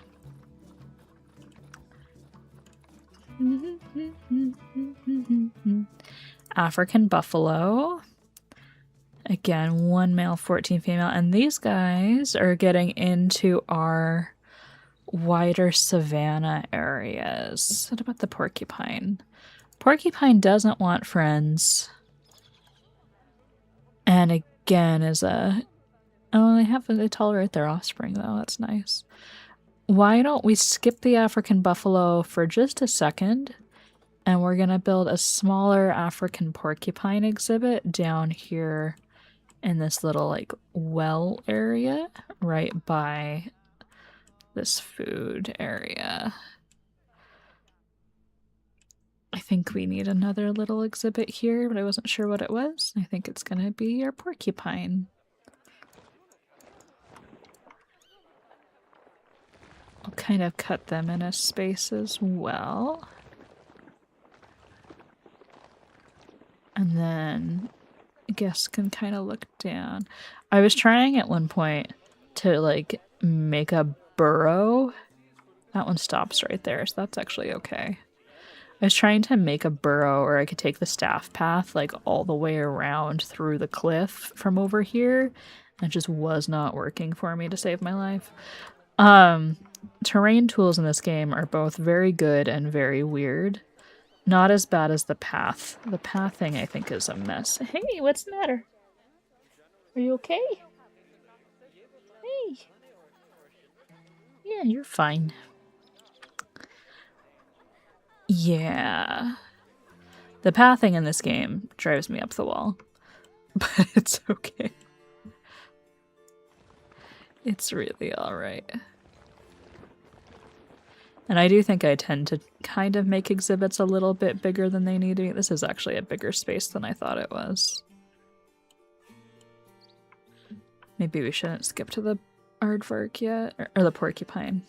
African buffalo. Again, 1 male, 14 female. And these guys are getting into our wider savanna areas. What about the porcupine? Porcupine doesn't want friends. And again is a... Oh, they tolerate their offspring though. That's nice. Why don't we skip the African buffalo for just a second, and we're gonna build a smaller African porcupine exhibit down here in this little like well area right by this food area. I think we need another little exhibit here, but I wasn't sure what it was. I think it's gonna be our porcupine. I'll kind of cut them in a space as well. And then guests can kind of look down. I was trying at one point to like make a burrow. That one stops right there, so that's actually okay. I was trying to make a burrow where I could take the staff path like all the way around through the cliff from over here. It just was not working for me to save my life. Terrain tools in this game are both very good and very weird. Not as bad as the path. The pathing, I think, is a mess. Hey, what's the matter? Are you okay? Hey. Yeah, you're fine. Yeah. The pathing in this game drives me up the wall. But it's okay. It's really alright. And I do think I tend to kind of make exhibits a little bit bigger than they need to be. This is actually a bigger space than I thought it was. Maybe we shouldn't skip to the aardvark yet. Or the porcupine.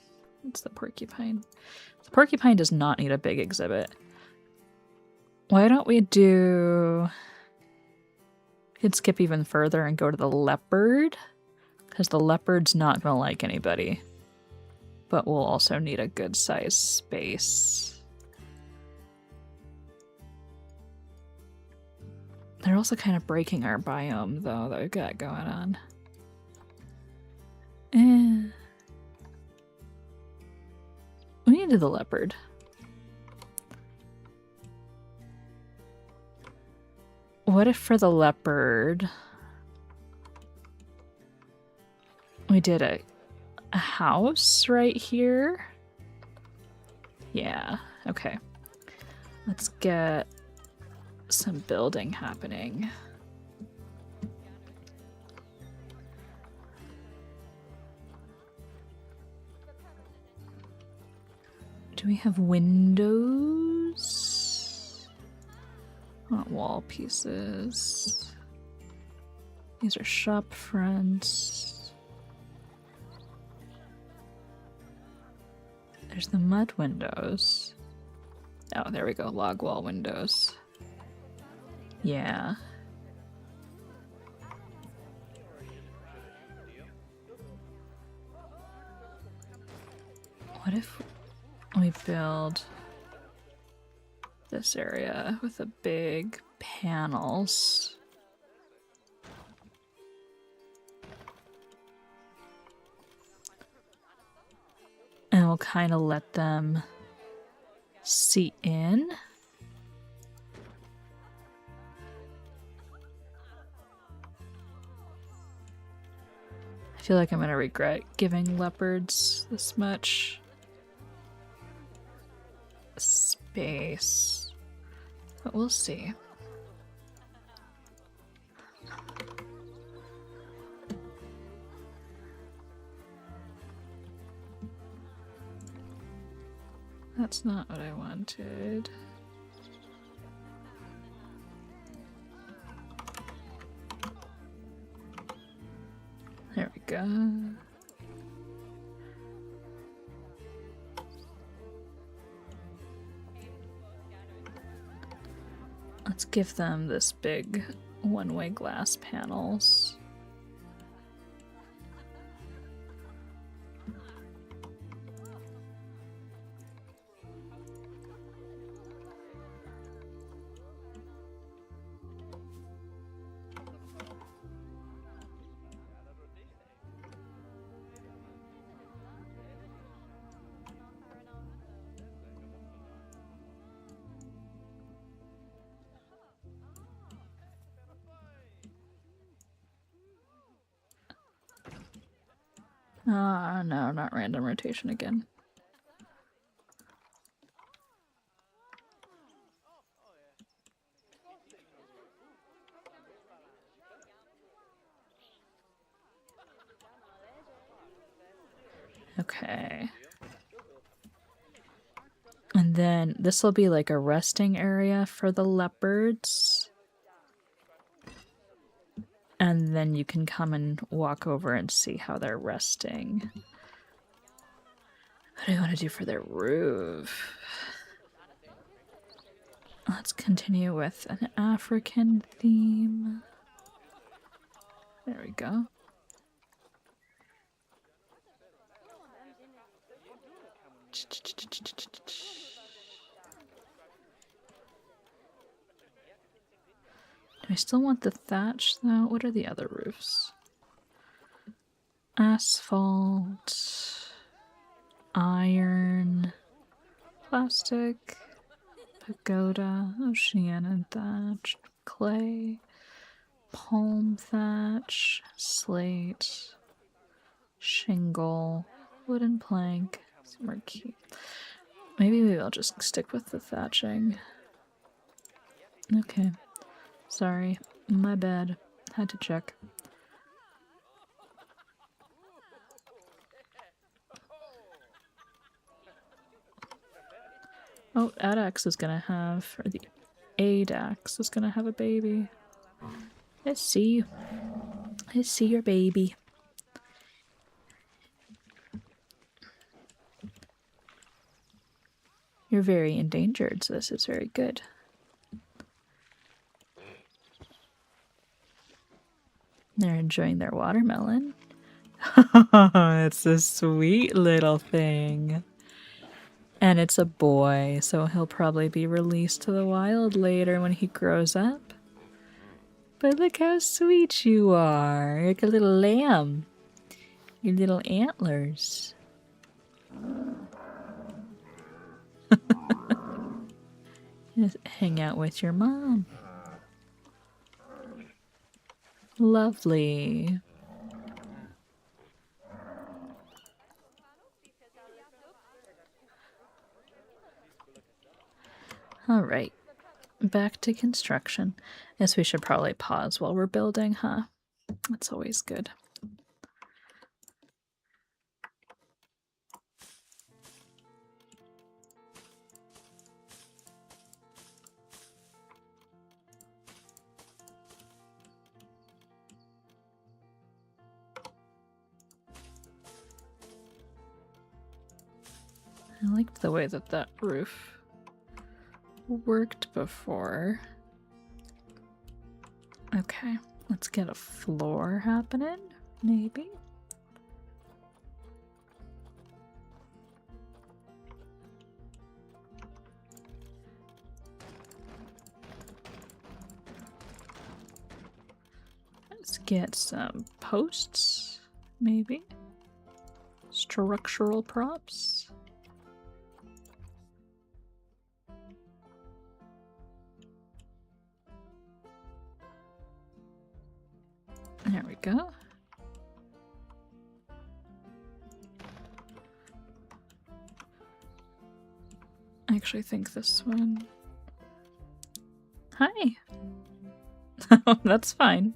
It's the porcupine. The porcupine does not need a big exhibit. Why don't we do... We could skip even further and go to the leopard. Because the leopard's not going to like anybody. But we'll also need a good sized space. They're also kind of breaking our biome, though, that we've got going on. into the leopard. What if for the leopard we did a house right here? Yeah, okay. Let's get some building happening. Do we have windows? Not wall pieces. These are shop fronts. There's the mud windows. Oh, there we go. Log wall windows. Yeah. What if we build this area with the big panels? And we'll kind of let them see in. I feel like I'm gonna regret giving leopards this much space, but we'll see. That's not what I wanted. There we go. Let's give them this big one-way glass panels. Ah, no, not random rotation again. Okay. And then this will be like a resting area for the leopards. And then you can come and walk over and see how they're resting. What do I want to do for their roof? Let's continue with an African theme. There we go. Do I still want the thatch though? What are the other roofs? Asphalt, iron, plastic, pagoda, oceanic thatch, clay, palm thatch, slate, shingle, wooden plank, marquee. Maybe I'll just stick with the thatching. Okay. Sorry, my bad. Had to check. Oh, Addax is gonna have, or the Addax is gonna have a baby. Let's see. Let's see your baby. You're very endangered, so this is very good. They're enjoying their watermelon. It's a sweet little thing. And it's a boy, so he'll probably be released to the wild later when he grows up. But look how sweet you are. You're like a little lamb. Your little antlers. Just hang out with your mom. Lovely. All right. Back to construction. Guess we should probably pause while we're building, huh? That's always good. I liked the way that roof worked before. Okay, let's get a floor happening, maybe. Let's get some posts, maybe. Structural props. There we go. I actually think this one... Hi! That's fine.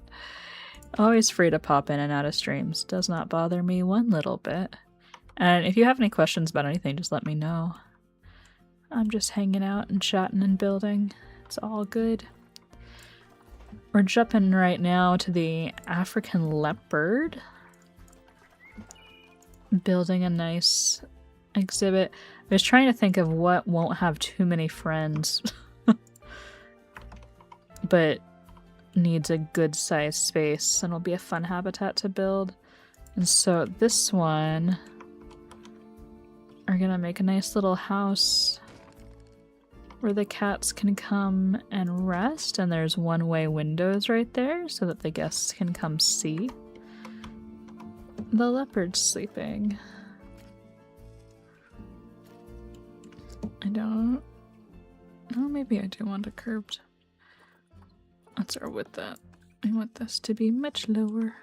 Always free to pop in and out of streams. Does not bother me one little bit. And if you have any questions about anything, just let me know. I'm just hanging out and chatting and building. It's all good. We're jumping right now to the African Leopard. Building a nice exhibit. I was trying to think of what won't have too many friends. But needs a good sized space and will be a fun habitat to build. And so this one, are gonna make a nice little house where the cats can come and rest, and there's one-way windows right there so that the guests can come see the leopard sleeping. I don't... Oh, maybe I do want it curved. Let's start with that. I want this to be much lower.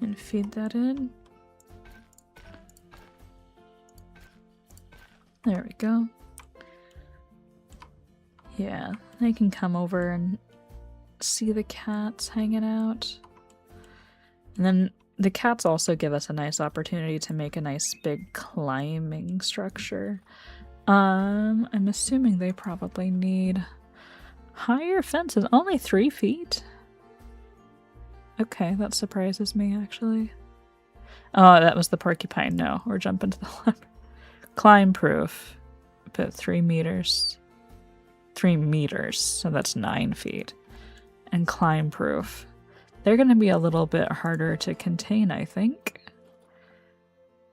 And feed that in. There we go. Yeah, they can come over and see the cats hanging out. And then the cats also give us a nice opportunity to make a nice big climbing structure. I'm assuming they probably need higher fences. Only 3 feet? Okay, that surprises me, actually. Oh, that was the porcupine. No, we're jumping to the leopard. Climb proof. Put 3 meters. 3 meters, so that's 9 feet. And climb proof. They're going to be a little bit harder to contain, I think.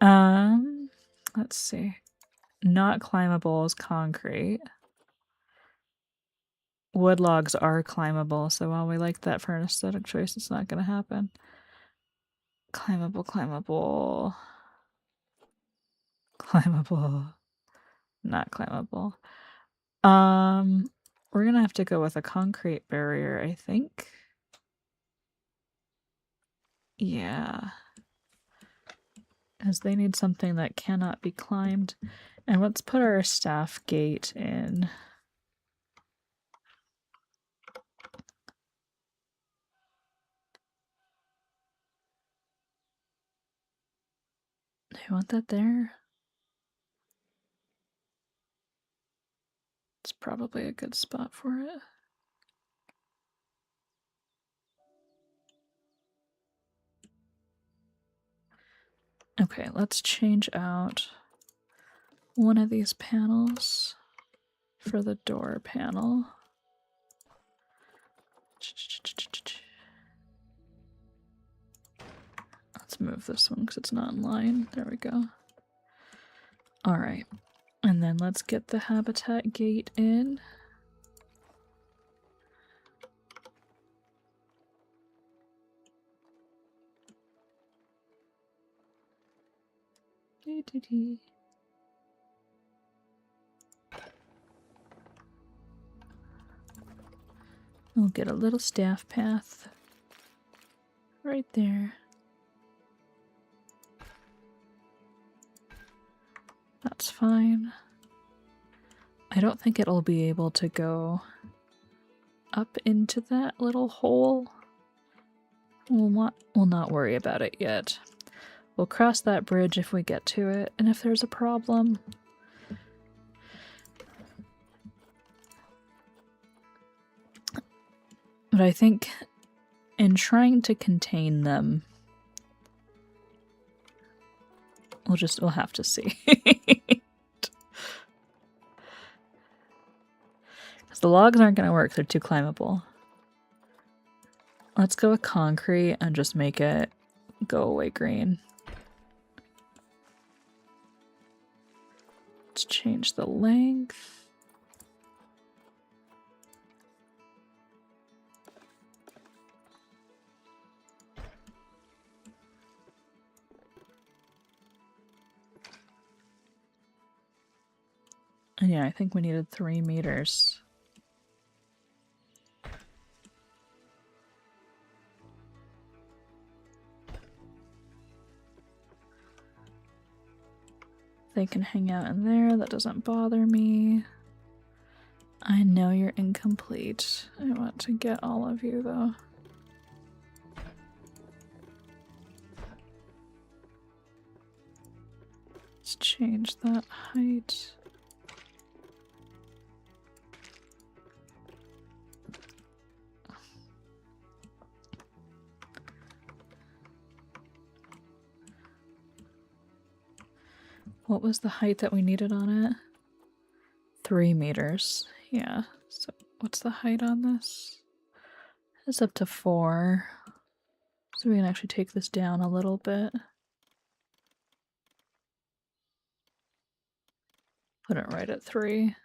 Let's see. Not climbable is concrete. Wood logs are climbable, so while we like that for an aesthetic choice, it's not going to happen. Climbable, climbable. Climbable. Not climbable. We're gonna have to go with a concrete barrier, I think. Yeah. As they need something that cannot be climbed. And let's put our staff gate in. Do you want that there? It's probably a good spot for it. Okay, let's change out one of these panels for the door panel. Let's move this one because it's not in line. There we go. Alright. And then let's get the habitat gate in. We'll get a little staff path right there. That's fine. I don't think it'll be able to go up into that little hole. We'll not worry about it yet. We'll cross that bridge if we get to it, and if there's a problem. But I think in trying to contain them, we'll have to see. Because the logs aren't going to work, they're too climbable. Let's go with concrete and just make it go away green. Let's change the length. And yeah, I think we needed 3 meters. They can hang out in there, that doesn't bother me. I know you're incomplete. I want to get all of you though. Let's change that height. What was the height that we needed on it? 3 meters. Yeah. So what's the height on this? It's up to 4. So we can actually take this down a little bit. Put it right at 3.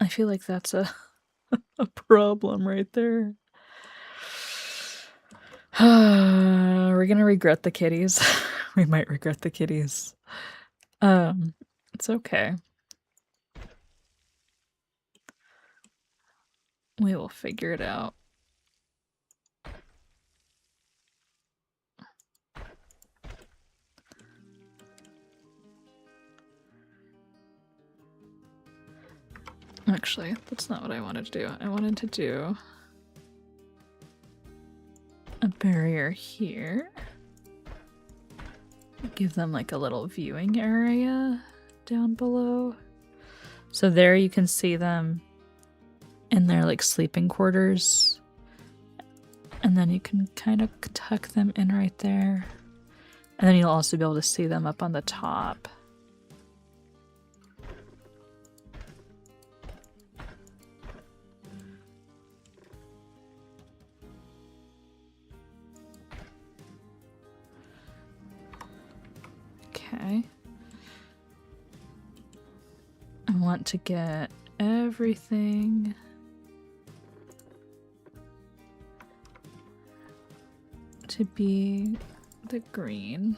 I feel like that's a problem right there. We're gonna regret the kitties. We might regret the kitties. It's okay. We will figure it out. Actually, that's not what I wanted to do. I wanted to do a barrier here. Give them like a little viewing area down below. So there you can see them in their like sleeping quarters. And then you can kind of tuck them in right there. And then you'll also be able to see them up on the top. Okay. I want to get everything to be the green.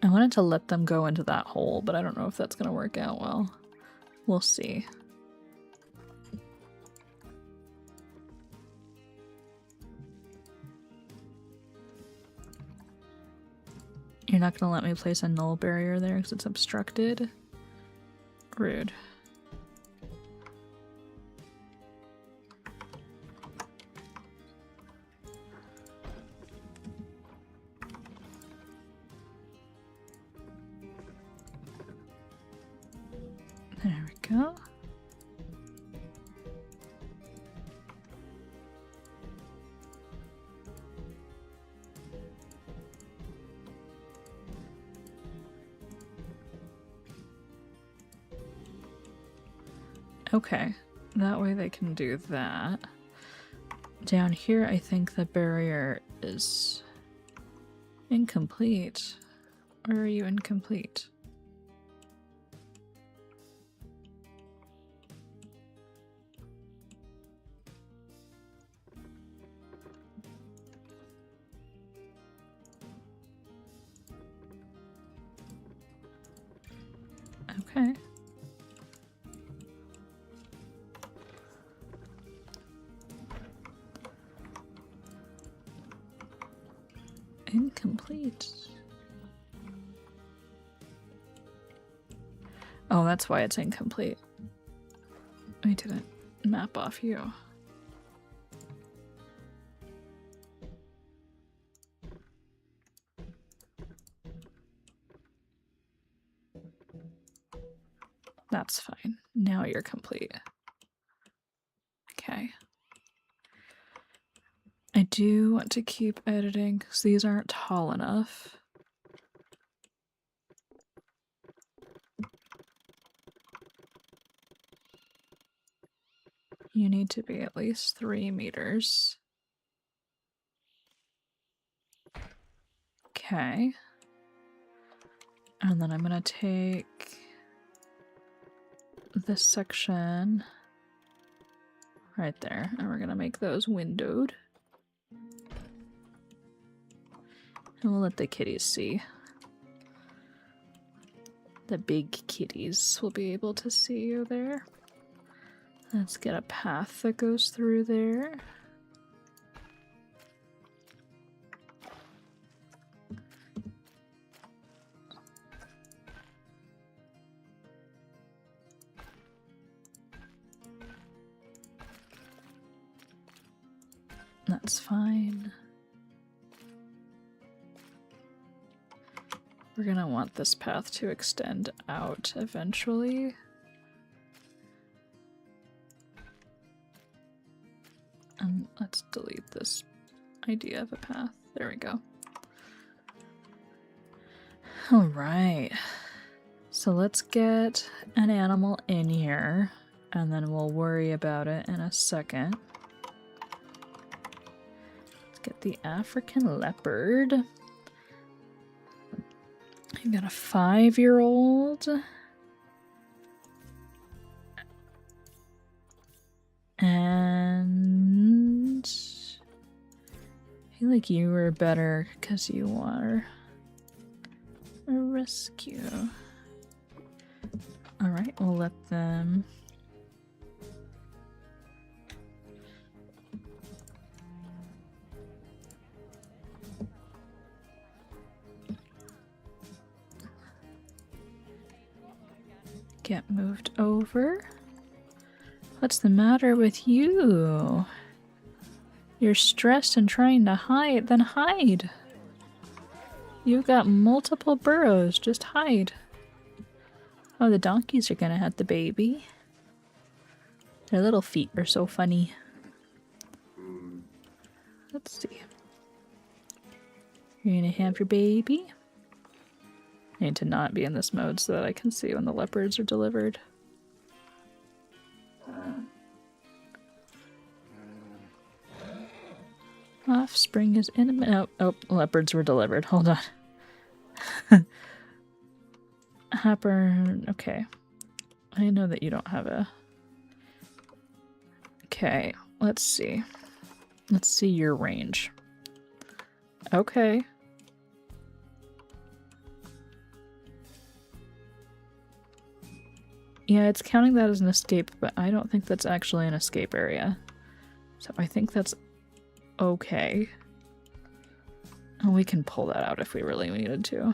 I wanted to let them go into that hole, but I don't know if that's going to work out well. We'll see. You're not going to let me place a null barrier there because it's obstructed? Rude. There we go. Okay, that way they can do that. Down here, I think the barrier is incomplete. Or are you incomplete? Okay. Incomplete. Oh, that's why it's incomplete. I didn't map off you. That's fine. Now you're complete. Okay. I do want to keep editing because these aren't tall enough. You need to be at least 3 meters. Okay. And then I'm gonna take this section right there, and we're gonna make those windowed. And we'll let the kitties see. The big kitties will be able to see you there. Let's get a path that goes through there. That's fine. We're gonna want this path to extend out eventually. And let's delete this idea of a path. There we go. Alright. So let's get an animal in here, and then we'll worry about it in a second. Let's get the African leopard. I got a 5-year-old. And I feel like you were better because you are a rescue. Alright, we'll let them get moved over. What's the matter with you? You're stressed and trying to hide, then hide. You've got multiple burrows, just hide. Oh, the donkeys are gonna have the baby. Their little feet are so funny. Let's see. You're gonna have your baby. I need to not be in this mode so that I can see when the leopards are delivered. Offspring is in. Oh, leopards were delivered. Hold on. Happer. Okay. I know that you don't have a. Okay, let's see. Let's see your range. Okay. Yeah, it's counting that as an escape, but I don't think that's actually an escape area. So I think that's okay. And we can pull that out if we really needed to.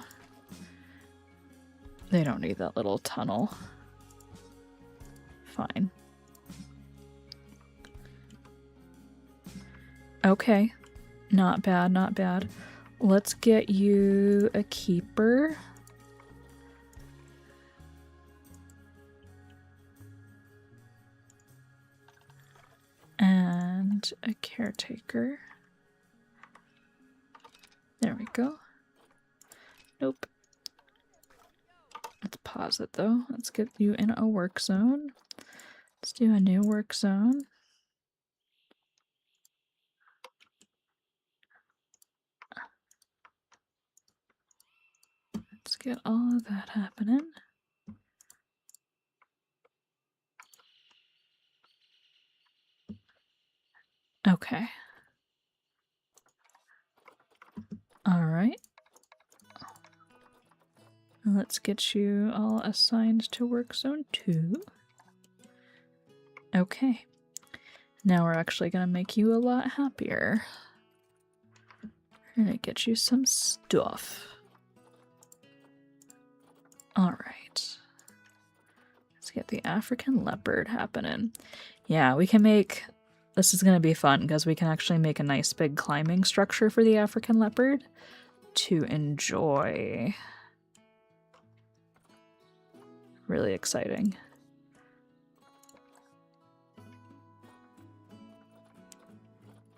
They don't need that little tunnel. Fine. Okay. Not bad, not bad. Let's get you a keeper. And a caretaker. There we go. Nope. Let's pause it though. Let's get you in a work zone. Let's do a new work zone. Let's get all of that happening. Okay. All right. Let's get you all assigned to work zone 2. Okay. Now we're actually going to make you a lot happier. We're going to get you some stuff. All right. Let's get the African leopard happening. Yeah, we can make... This is going to be fun because we can actually make a nice big climbing structure for the African leopard to enjoy. Really exciting.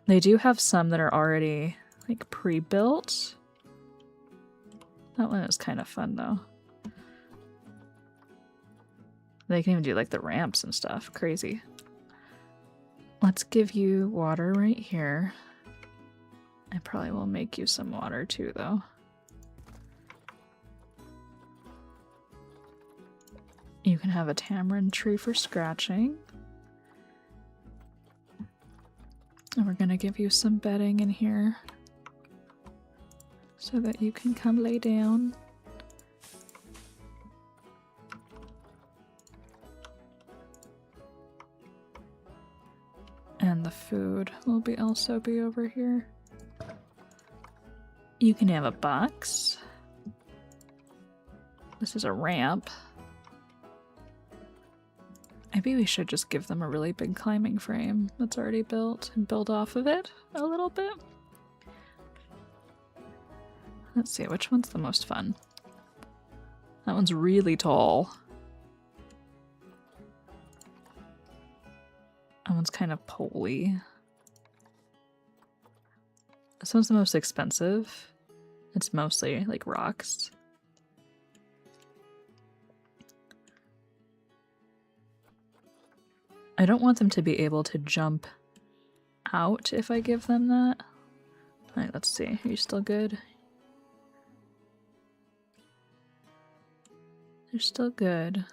They do have some that are already like pre-built. That one is kind of fun though. They can even do like the ramps and stuff. Crazy. Let's give you water right here. I probably will make you some water too though. You can have a tamarind tree for scratching. And we're gonna give you some bedding in here so that you can come lay down. And the food will also be over here. You can have a box. This is a ramp. Maybe we should just give them a really big climbing frame that's already built and build off of it a little bit. Let's see, which one's the most fun? That one's really tall. That one's kind of poly. This one's the most expensive. It's mostly like rocks. I don't want them to be able to jump out if I give them that. Alright, let's see. Are you still good? They're still good.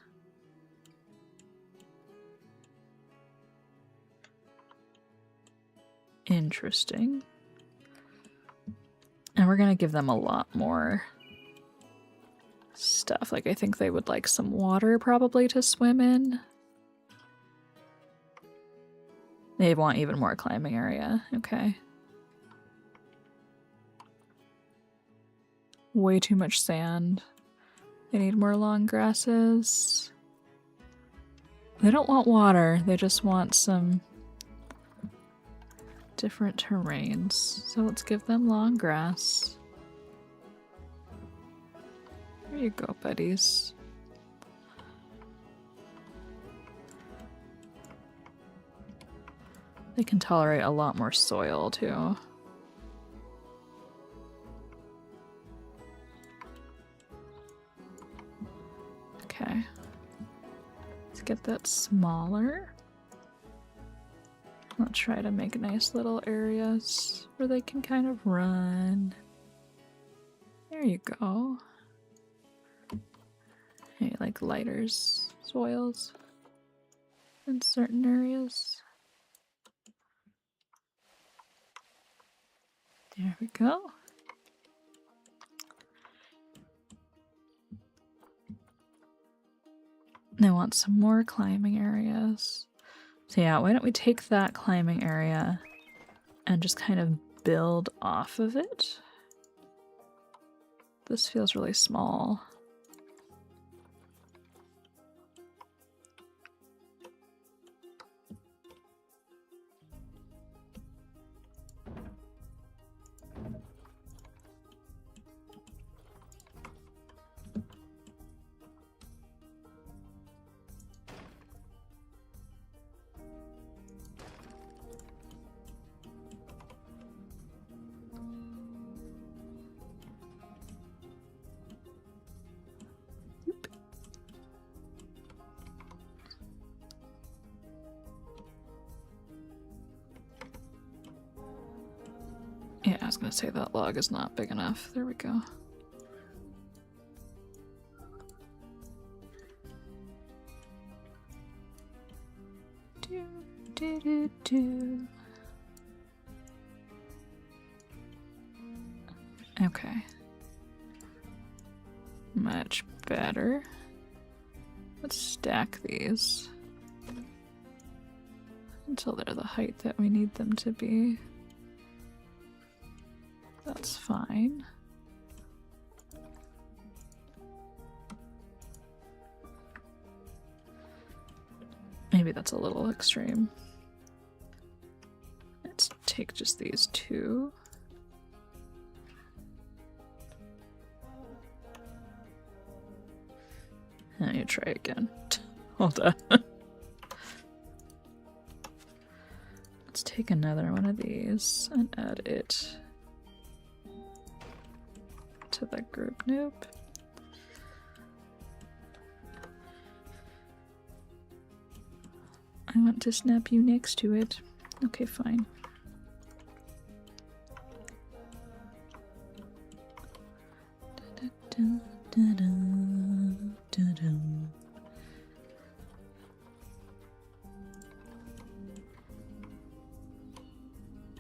Interesting. And we're gonna give them a lot more stuff. Like, I think they would like some water probably to swim in. They want even more climbing area. Okay. Way too much sand. They need more long grasses. They don't want water. They just want some different terrains. So let's give them long grass. There you go, buddies. They can tolerate a lot more soil, too. Okay. Let's get that smaller. I'll try to make nice little areas where they can kind of run. There you go. Hey, like lighter soils in certain areas. There we go. They want some more climbing areas. So yeah, why don't we take that climbing area and just kind of build off of it? This feels really small. Yeah, I was gonna say that log is not big enough. There we go. Okay. Much better. Let's stack these until they're the height that we need them to be. That's fine. Maybe that's a little extreme. Let's take just these two. And you try again. Hold on. Let's take another one of these and add it to the group. Nope. I want to snap you next to it. Okay, fine.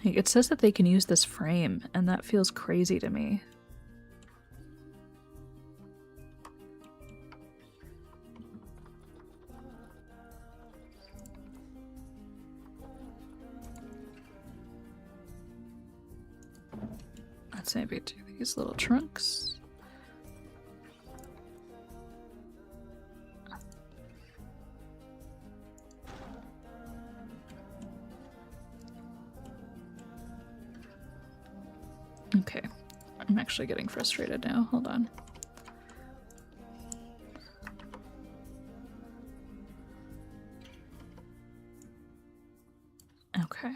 It says that they can use this frame, and that feels crazy to me. Let's maybe do these little trunks. Okay, I'm actually getting frustrated now. Hold on. Okay.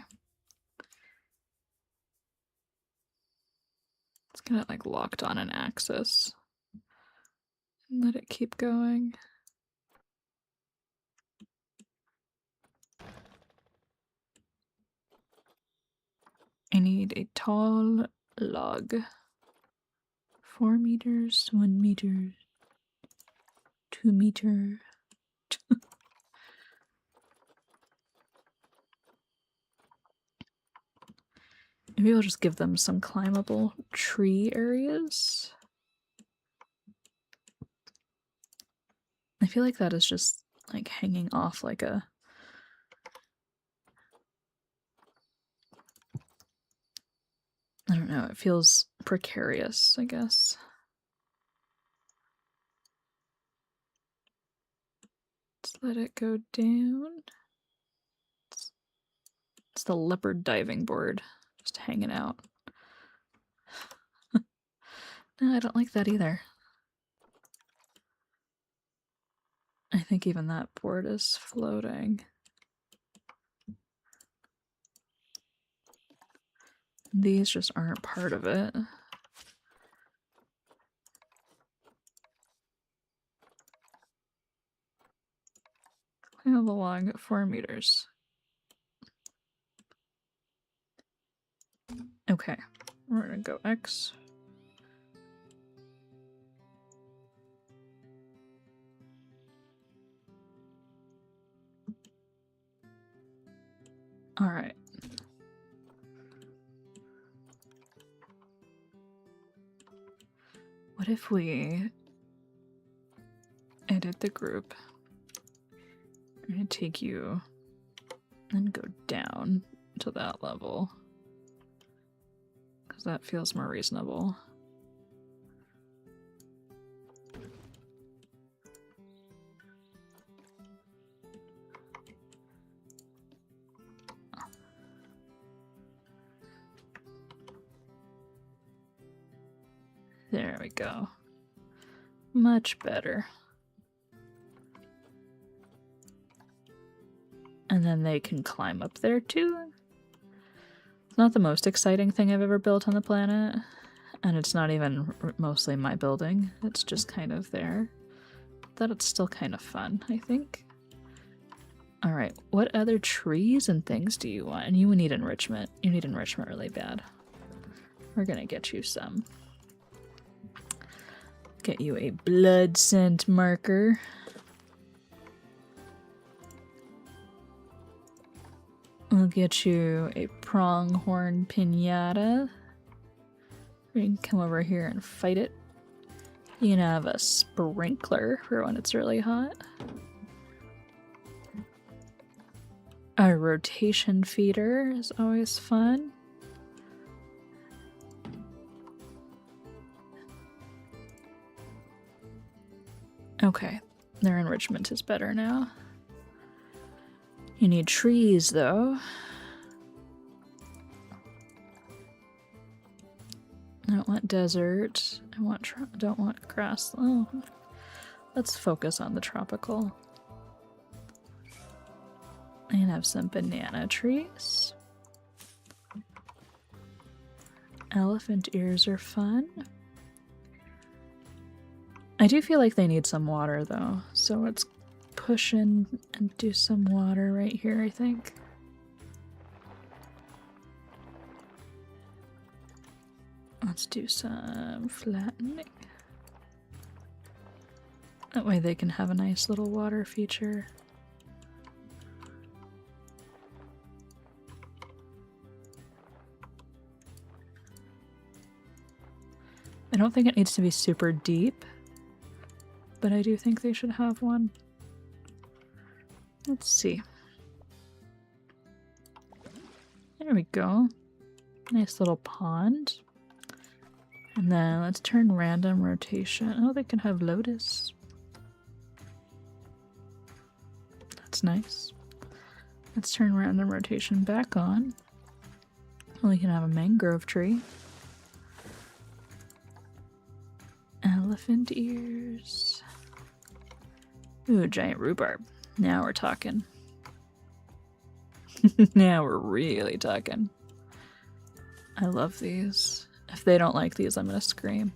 Let's get it like locked on an axis and let it keep going. I need a tall log. 4 meters, 1 meter, 2 meter. Maybe I'll just give them some climbable tree areas. I feel like that is just like hanging off like a... I don't know, it feels precarious, I guess. Let's let it go down. It's the Leopard diving board, just hanging out. No, I don't like that either. I think even that board is floating. These just aren't part of it. Climb along 4 meters. Okay, we're gonna go X. All right. What if we edit the group? I'm gonna take you and go down to that level, because that feels more reasonable. There we go. Much better. And then they can climb up there too. It's not the most exciting thing I've ever built on the planet, and it's not even mostly my building. It's just kind of there. But it's still kind of fun, I think. Alright, what other trees and things do you want? And you need enrichment. You need enrichment really bad. We're gonna get you some. Get you a blood scent marker. We'll get you a pronghorn pinata. You can come over here and fight it. You can have a sprinkler for when it's really hot. A rotation feeder is always fun. Okay, their enrichment is better now. You need trees, though. I don't want desert. Don't want grass. Oh, let's focus on the tropical. And have some banana trees. Elephant ears are fun. I do feel like they need some water though, so let's push in and do some water right here, I think. Let's do some flattening. That way they can have a nice little water feature. I don't think it needs to be super deep, but I do think they should have one. Let's see. There we go. Nice little pond. And then let's turn random rotation. Oh, they can have lotus. That's nice. Let's turn random rotation back on. We can have a mangrove tree. Elephant ears. Ooh, giant rhubarb. Now we're talking. Now we're really talking. I love these. If they don't like these, I'm gonna scream.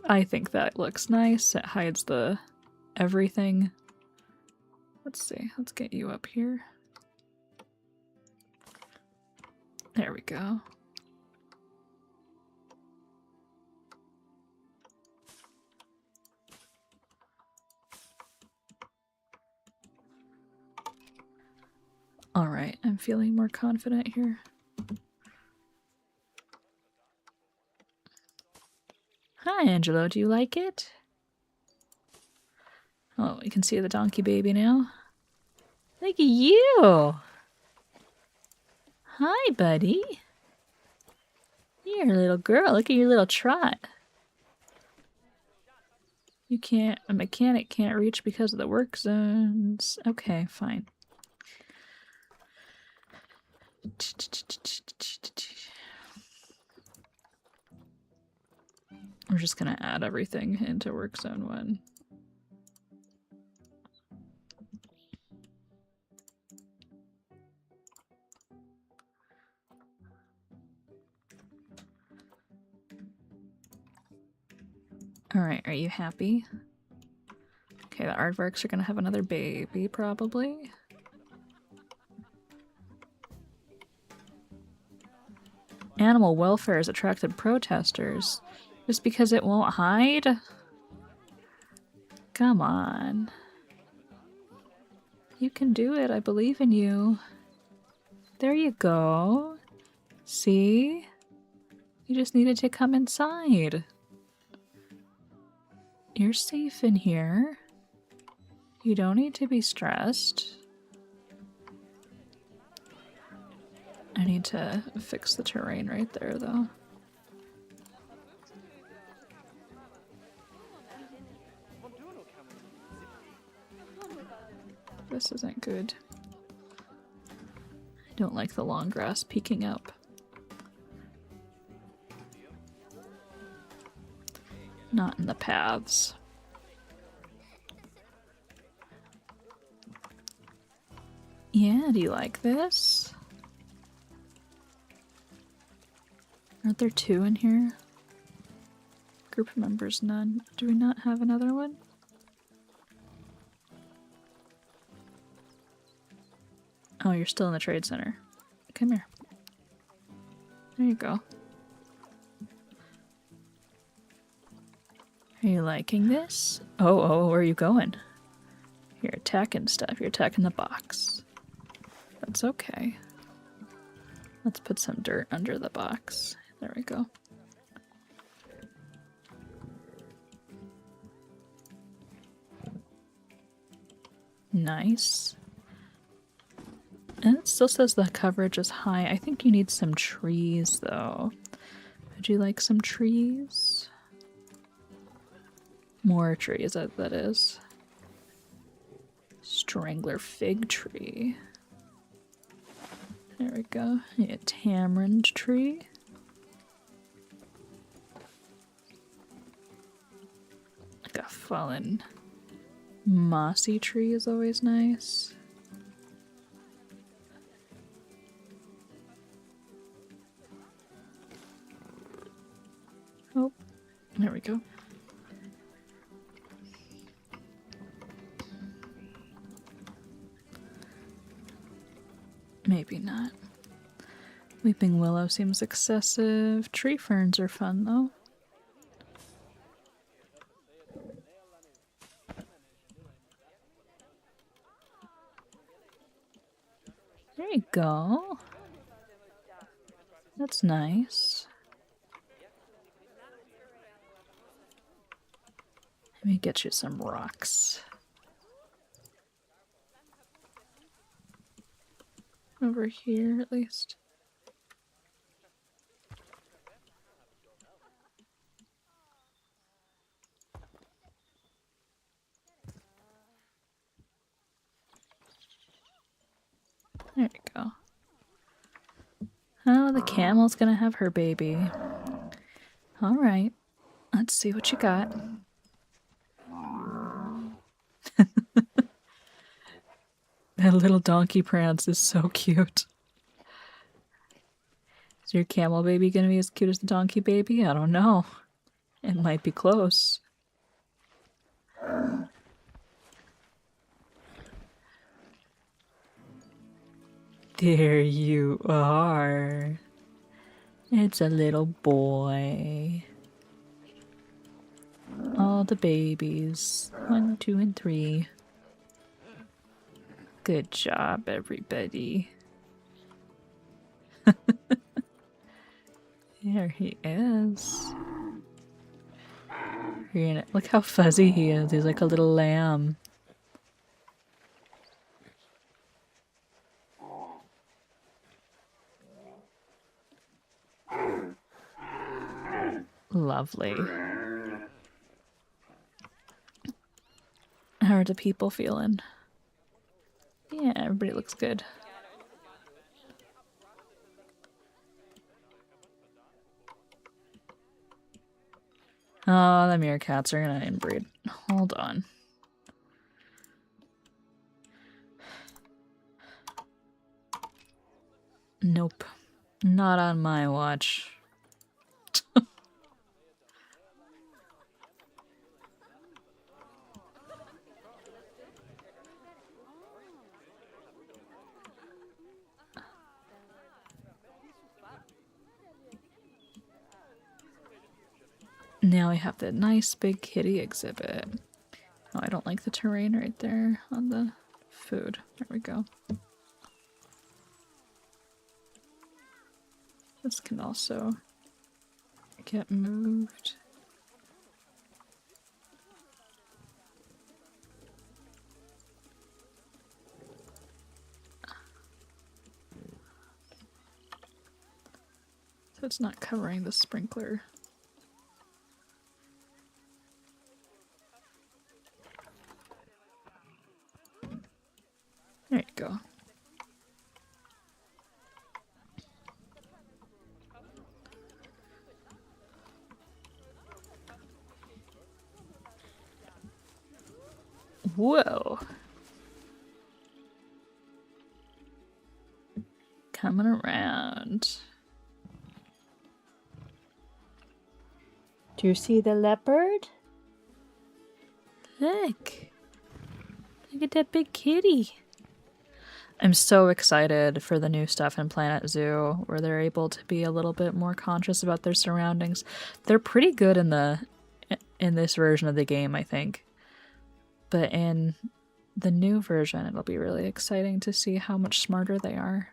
I think that looks nice. It hides the everything. Let's see. Let's get you up here. There we go. All right, I'm feeling more confident here. Hi, Angelo. Do you like it? Oh, you can see the donkey baby now. Look at you. Hi, buddy. You're a little girl. Look at your little trot. You can't, a mechanic can't reach because of the work zones. Okay, fine. We're just gonna add everything into work zone 1. Alright, are you happy? Okay, the aardvarks are gonna have another baby, probably. Animal welfare has attracted protesters. Just because it won't hide? Come on. You can do it, I believe in you. There you go. See? You just needed to come inside. You're safe in here. You don't need to be stressed. I need to fix the terrain right there, though. This isn't good. I don't like the long grass peeking up. Not in the paths. Yeah, do you like this? Aren't there 2 in here? Group members, none. Do we not have another one? Oh, you're still in the trade center. Come here. There you go. Are you liking this? Oh, where are you going? You're attacking stuff. You're attacking the box. That's okay. Let's put some dirt under the box. There we go. Nice. And it still says the coverage is high. I think you need some trees, though. Would you like some trees? More trees, that is. Strangler fig tree. There we go. A tamarind tree. Like a fallen mossy tree is always nice. Oh, there we go. Maybe not. Weeping willow seems excessive. Tree ferns are fun, though. There you go. That's nice. Let me get you some rocks. Over here, at least. There you go. Oh, the camel's gonna have her baby. Alright. Let's see what you got. That little donkey prance is so cute. Is your camel baby gonna be as cute as the donkey baby? I don't know. It might be close. There you are. It's a little boy. All the babies. 1, 2, and 3. Good job, everybody. There he is. Look how fuzzy he is. He's like a little lamb. Lovely. How are the people feeling? Yeah, everybody looks good. Oh, the meerkats are gonna inbreed. Hold on. Nope. Not on my watch. Now we have the nice big kitty exhibit. Oh, I don't like the terrain right there on the food. There we go. This can also get moved. So it's not covering the sprinkler. There you go. Whoa. Coming around. Do you see the leopard? Look. Look at that big kitty. I'm so excited for the new stuff in Planet Zoo where they're able to be a little bit more conscious about their surroundings. They're pretty good in this version of the game, I think. But in the new version, it'll be really exciting to see how much smarter they are.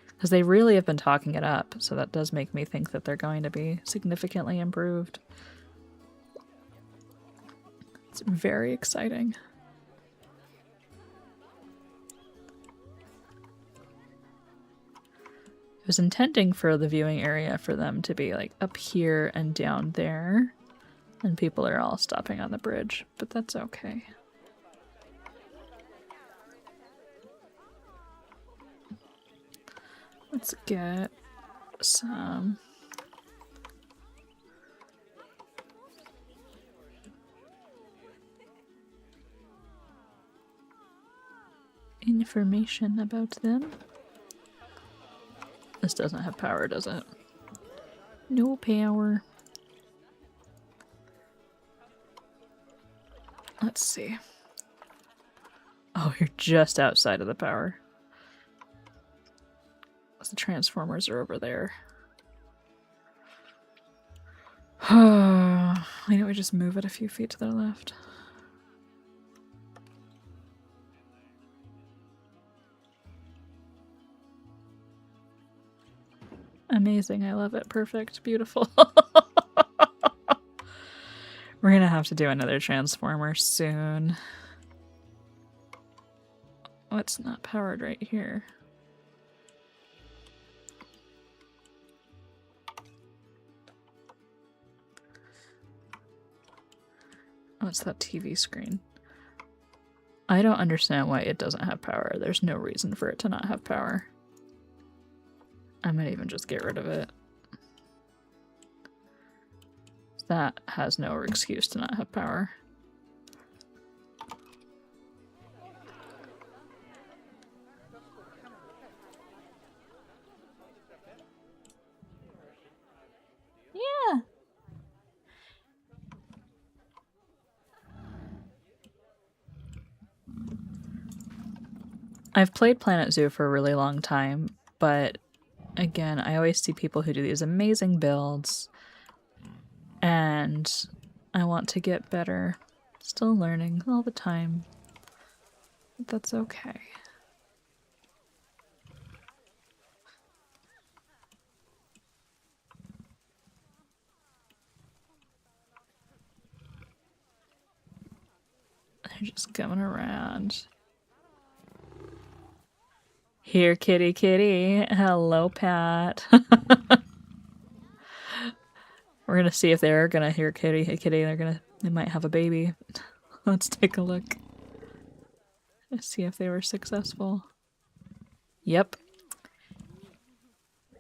Because they really have been talking it up, so that does make me think that they're going to be significantly improved. It's very exciting. I was intending for the viewing area for them to be like up here and down there, and people are all stopping on the bridge, but that's okay. Let's get some information about them. This doesn't have power, does it? No power. Let's see. Oh, you're just outside of the power. The transformers are over there. Why don't we just move it a few feet to the left? Amazing, I love it. Perfect, beautiful. We're gonna have to do another transformer soon. Oh, it's not powered right here. Oh, it's that TV screen. I don't understand why it doesn't have power. There's no reason for it to not have power. I might even just get rid of it. That has no excuse to not have power. Yeah. I've played Planet Zoo for a really long time, but again, I always see people who do these amazing builds, and I want to get better. Still learning all the time, but that's okay. They're just coming around. Here, kitty, kitty. Hello, Pat. We're gonna see if they're gonna hear kitty, hey, kitty. They might have a baby. Let's take a look. Let's see if they were successful. Yep.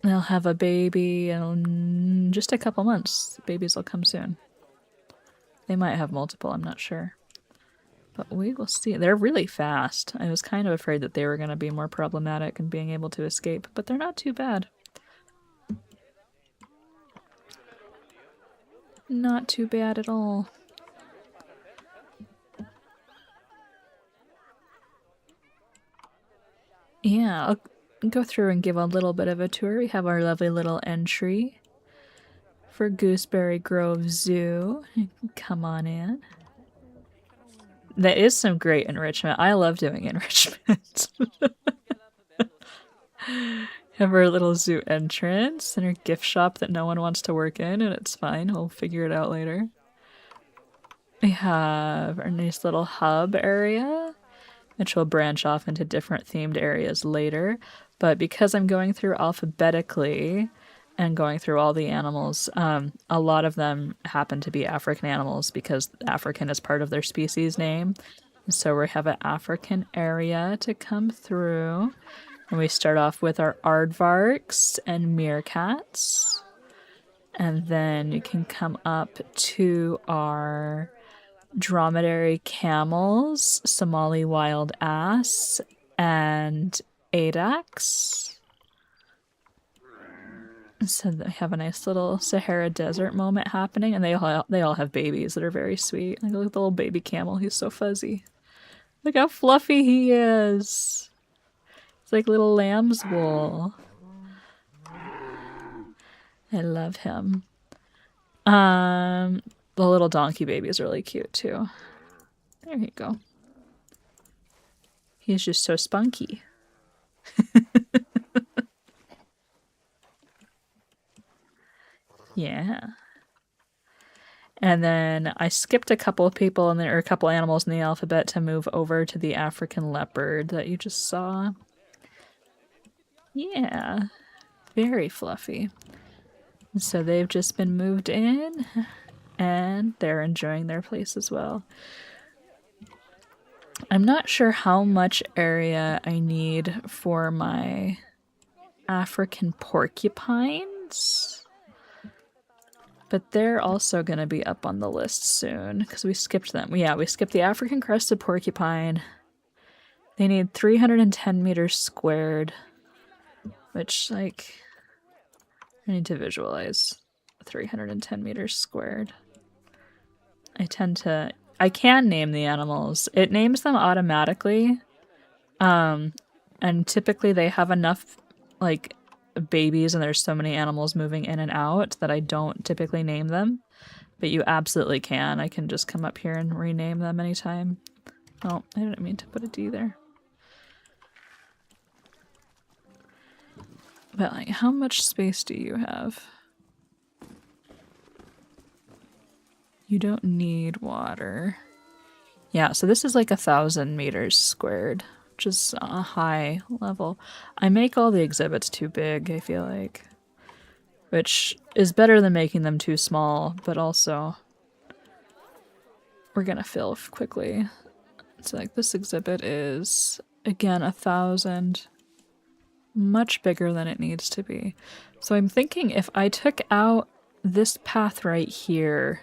They'll have a baby in just a couple months. Babies will come soon. They might have multiple, I'm not sure. But we will see. They're really fast. I was kind of afraid that they were going to be more problematic in being able to escape, but they're not too bad. Not too bad at all. Yeah, I'll go through and give a little bit of a tour. We have our lovely little entry for Gooseberry Grove Zoo. Come on in. That is some great enrichment. I love doing enrichment. Have our little zoo entrance and our gift shop that no one wants to work in, and it's fine. We'll figure it out later. We have our nice little hub area, which will branch off into different themed areas later. But because I'm going through alphabetically and going through all the animals, a lot of them happen to be African animals because African is part of their species name. So we have an African area to come through. And we start off with our aardvarks and meerkats. And then you can come up to our dromedary camels, Somali Wild Ass, and Addax. So they have a nice little Sahara Desert moment happening, and they all have babies that are very sweet. Like, look at the little baby camel, he's so fuzzy. Look how fluffy he is. It's like little lamb's wool. I love him. The little donkey baby is really cute too. There you go. He's just so spunky. Yeah. And then I skipped a couple of people in there, or a couple animals in the alphabet to move over to the African leopard that you just saw. Yeah. Very fluffy. So they've just been moved in and they're enjoying their place as well. I'm not sure how much area I need for my African porcupines, but they're also going to be up on the list soon because we skipped them. Yeah, we skipped the African crested porcupine. They need 310 meters squared, which, like, I need to visualize 310 meters squared. I can name the animals. It names them automatically. And typically they have enough, like, babies and there's so many animals moving in and out that I don't typically name them. But you absolutely can. I can just come up here and rename them anytime. Oh, I didn't mean to put a D there. But, like, how much space do you have? You don't need water. Yeah, so this is like 1,000 meters squared, which is a high level. I make all the exhibits too big, I feel like. Which is better than making them too small, but also we're gonna fill quickly. So like this exhibit is, again, 1,000. Much bigger than it needs to be. So I'm thinking if I took out this path right here,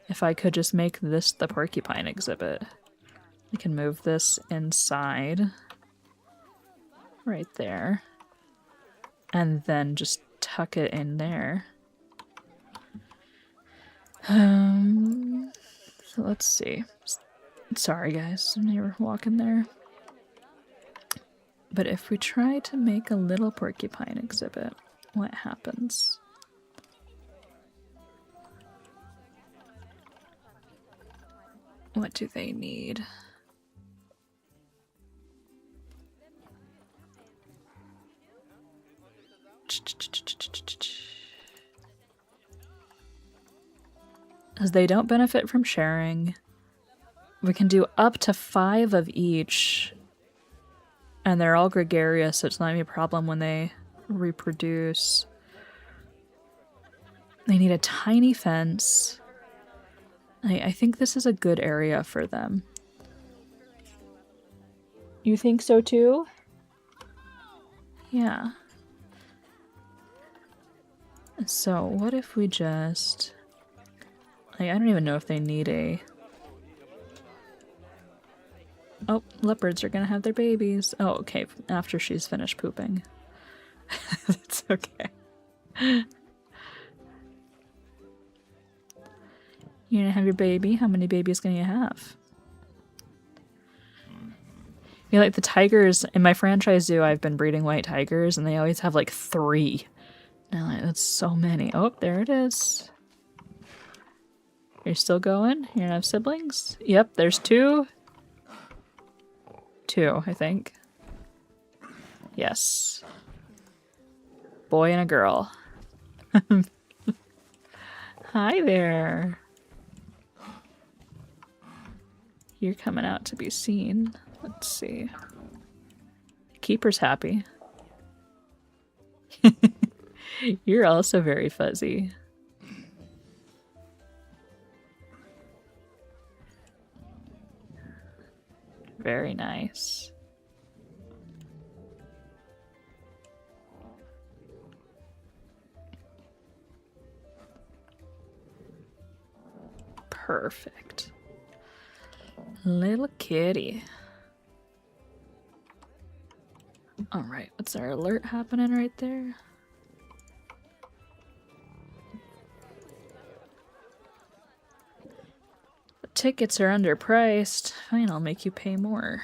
if I could just make this the porcupine exhibit. I can move this inside. Right there. And then just tuck it in there. So let's see. Sorry guys, when you were walking there. But if we try to make a little porcupine exhibit, what happens? What do they need? As they don't benefit from sharing, we can do up to 5 of each. And they're all gregarious, so it's not even a problem when they reproduce. They need a tiny fence. I think this is a good area for them. You think so too? Yeah. So what if we just... I don't even know if they need a... Oh, leopards are gonna have their babies. Oh, okay, after she's finished pooping. That's okay. You're gonna have your baby? How many babies can you have? You know, like the tigers in my franchise zoo, I've been breeding white tigers, and they always have like 3. And I'm like, that's so many. Oh, there it is. You're still going? You're gonna have siblings? Yep, there's 2. 2, I think. Yes. Boy and a girl. Hi there. You're coming out to be seen. Let's see. Keeper's happy. You're also very fuzzy. Very nice. Perfect. Little kitty. Alright, what's our alert happening right there? The tickets are underpriced. Fine, I'll make you pay more.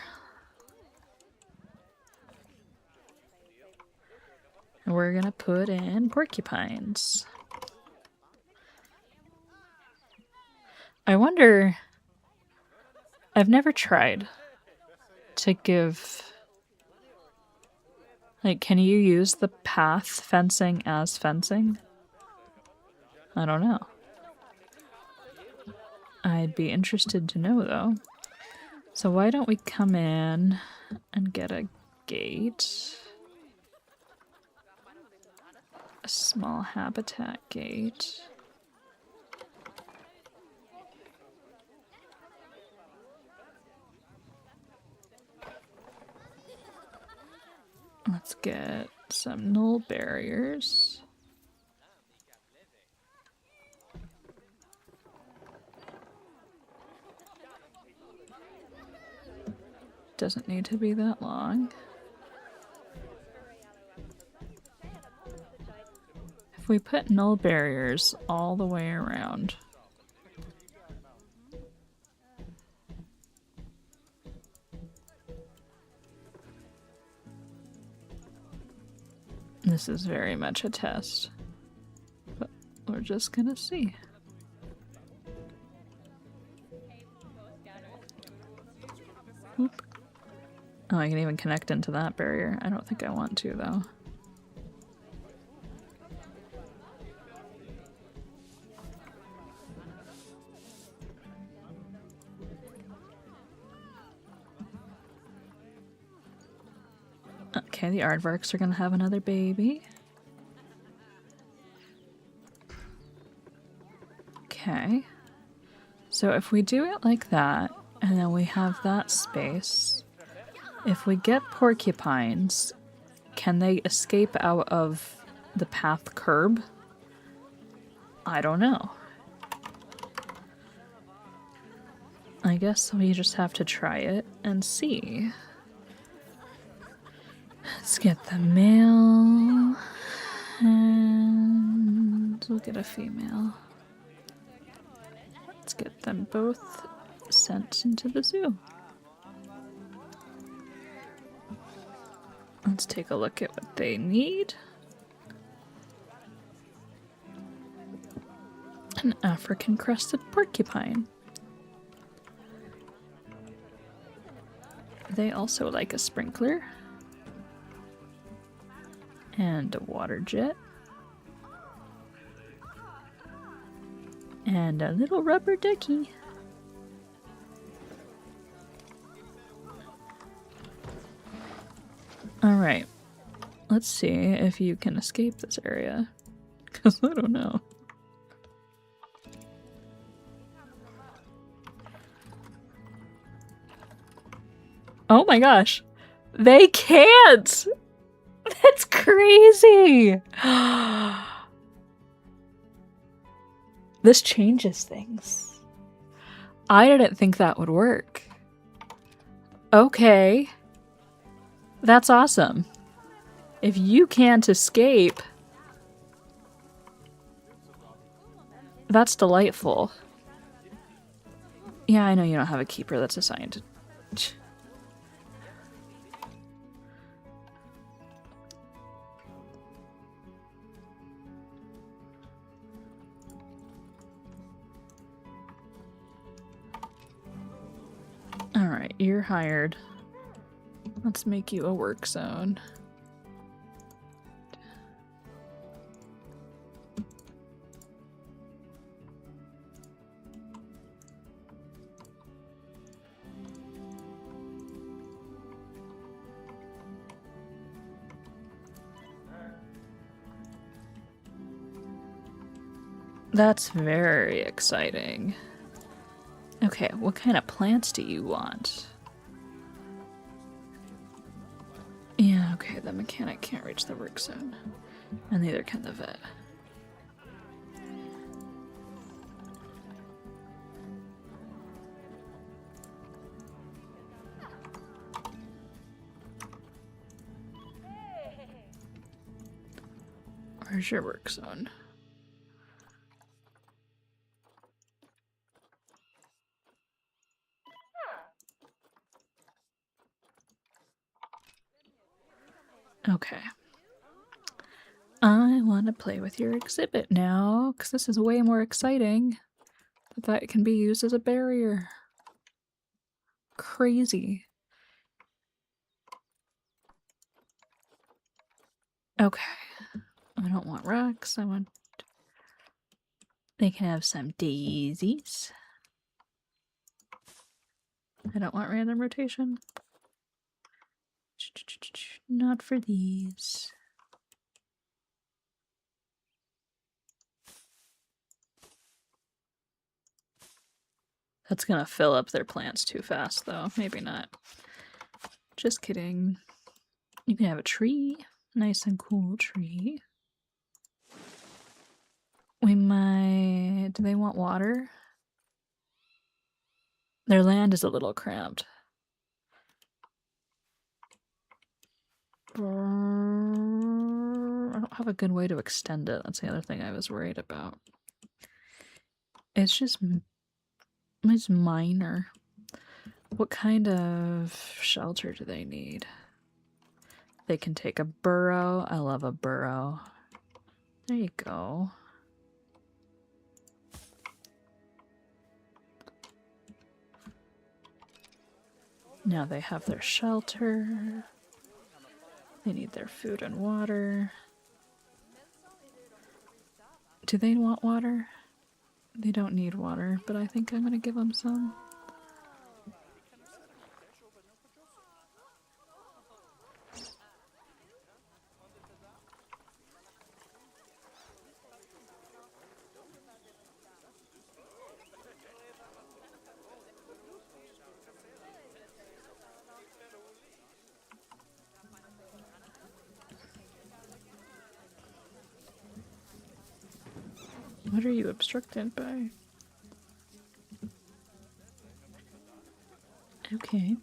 we're gonna put in porcupines. I wonder... I've never tried to give... Like, can you use the path fencing as fencing? I don't know. I'd be interested to know, though. So why don't we come in and get a gate? A small habitat gate. Let's get some null barriers. Doesn't need to be that long. If we put null barriers all the way around, this is very much a test, but we're just gonna see. Oop. Oh, I can even connect into that barrier. I don't think I want to, though. Okay, the aardvarks are gonna have another baby. Okay. So if we do it like that, and then we have that space, if we get porcupines, can they escape out of the path curb? I don't know. I guess we just have to try it and see. Let's get the male, and we'll get a female. Let's get them both sent into the zoo. Let's take a look at what they need. An African crested porcupine. They also like a sprinkler. And a water jet. And a little rubber ducky. Alright. Let's see if you can escape this area. Because I don't know. Oh my gosh. They can't! That's crazy! This changes things. I didn't think that would work. Okay. That's awesome. If you can't escape, that's delightful. Yeah, I know you don't have a keeper that's assigned. Alright, you're hired. Let's make you a work zone. That's very exciting. Okay, what kind of plants do you want? Yeah, okay, the mechanic can't reach the work zone. And neither can the vet. Where's your work zone? Okay. I want to play with your exhibit now, because this is way more exciting. That can be used as a barrier. Crazy. Okay. I don't want rocks. I want... They can have some daisies. I don't want random rotation. Not for these. That's gonna fill up their plants too fast, though. Maybe not. Just kidding. You can have a tree. Nice and cool tree. We might... Do they want water? Their land is a little cramped. I don't have a good way to extend it. That's the other thing I was worried about. It's just... It's minor. What kind of shelter do they need? They can take a burrow. I love a burrow. There you go. Now they have their shelter. They need their food and water. Do they want water? They don't need water, but I think I'm going to give them some. What are you obstructed by? Okay.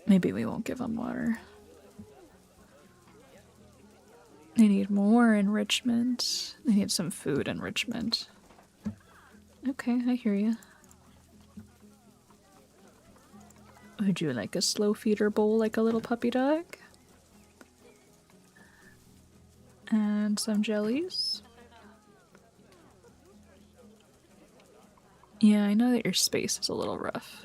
Maybe we won't give them water. They need more enrichment. They need some food enrichment. Okay, I hear you. Would you like a slow feeder bowl like a little puppy dog? And some jellies. Yeah, I know that your space is a little rough.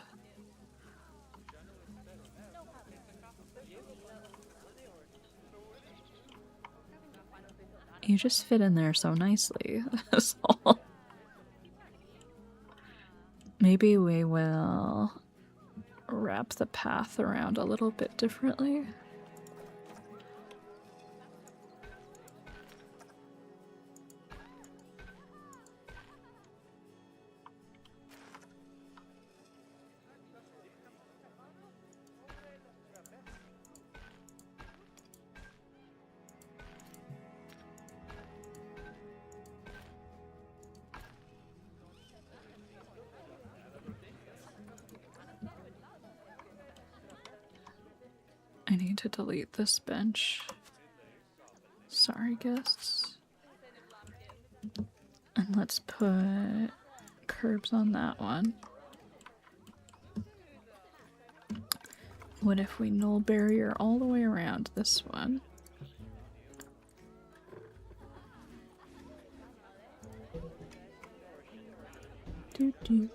You just fit in there so nicely. That's all. Maybe we will wrap the path around a little bit differently. I need to delete this bench. Sorry, guests. And let's put curbs on that one. What if we null barrier all the way around this one? Doo-doo.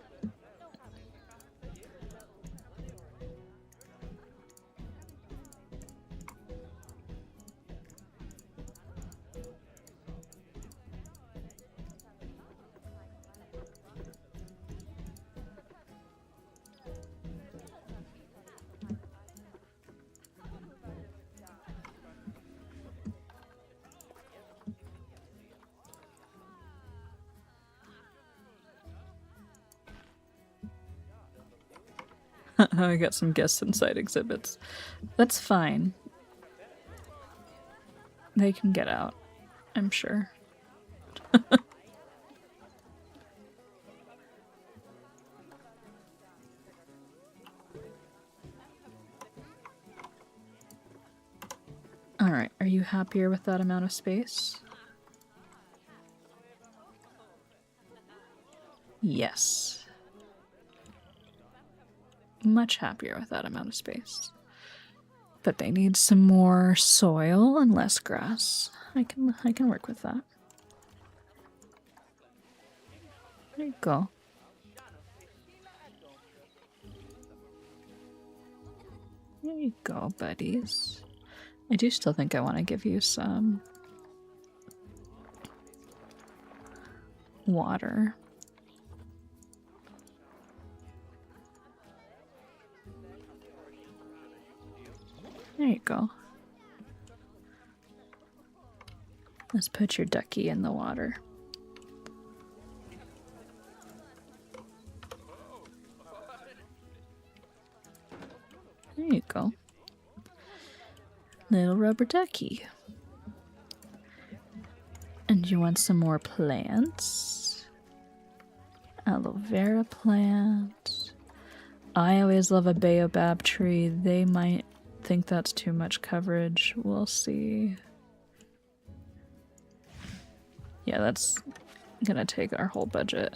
I got some guests inside exhibits. That's fine. They can get out, I'm sure. Alright, are you happier with that amount of space? Yes. Much happier with that amount of space. But they need some more soil and less grass. I can work with that. There you go. There you go, buddies. I do still think I want to give you some water. There you go. Let's put your ducky in the water. There you go. Little rubber ducky. And you want some more plants? Aloe vera plant. I always love a baobab tree. They might think that's too much coverage. We'll see. Yeah, that's gonna take our whole budget